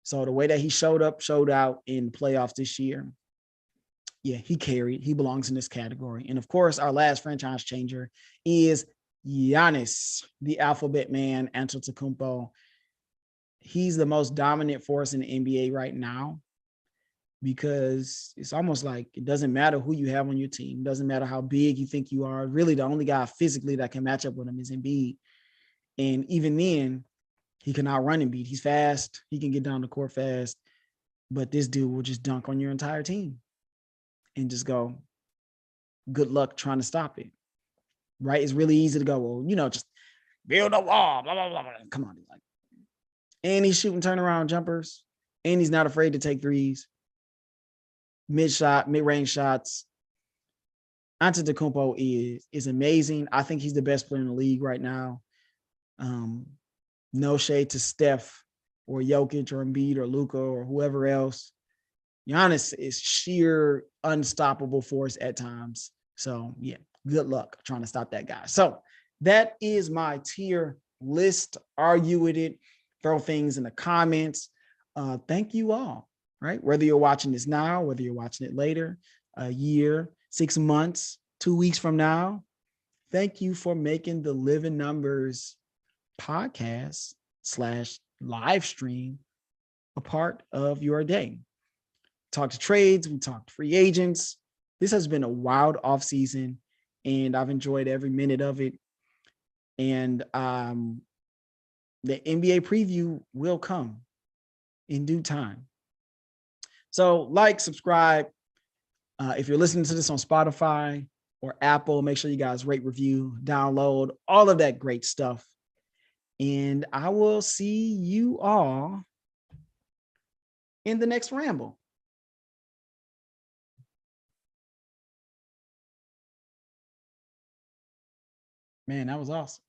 So the way that he showed out in the playoffs this year, yeah, he carried. He belongs in this category. And of course, our last franchise changer is Giannis, the alphabet man, Antetokounmpo. He's the most dominant force in the NBA right now, because it's almost like it doesn't matter who you have on your team. It doesn't matter how big you think you are. Really, the only guy physically that can match up with him is Embiid. And even then, he can outrun Embiid. He's fast. He can get down the court fast. But this dude will just dunk on your entire team and just go, good luck trying to stop it. Right? It's really easy to go, well, just build a wall, blah, blah, blah, blah. Come on. Like, and he's shooting turnaround jumpers, and he's not afraid to take threes, mid-range shots. Antetokounmpo is amazing. I think he's the best player in the league right now. No shade to Steph or Jokic or Embiid or Luka or whoever else. Giannis is sheer unstoppable force at times. So, yeah, good luck trying to stop that guy. So, that is my tier list. Argue with it, throw things in the comments. Thank you all, right? Whether you're watching this now, whether you're watching it later, a year, 6 months, 2 weeks from now, thank you for making the Living Numbers podcast / live stream a part of your day. Talk to trades, we talked free agents. This has been a wild offseason, and I've enjoyed every minute of it. And the NBA preview will come in due time. So like, subscribe. If you're listening to this on Spotify or Apple, make sure you guys rate, review, download, all of that great stuff. And I will see you all in the next ramble. Man, that was awesome.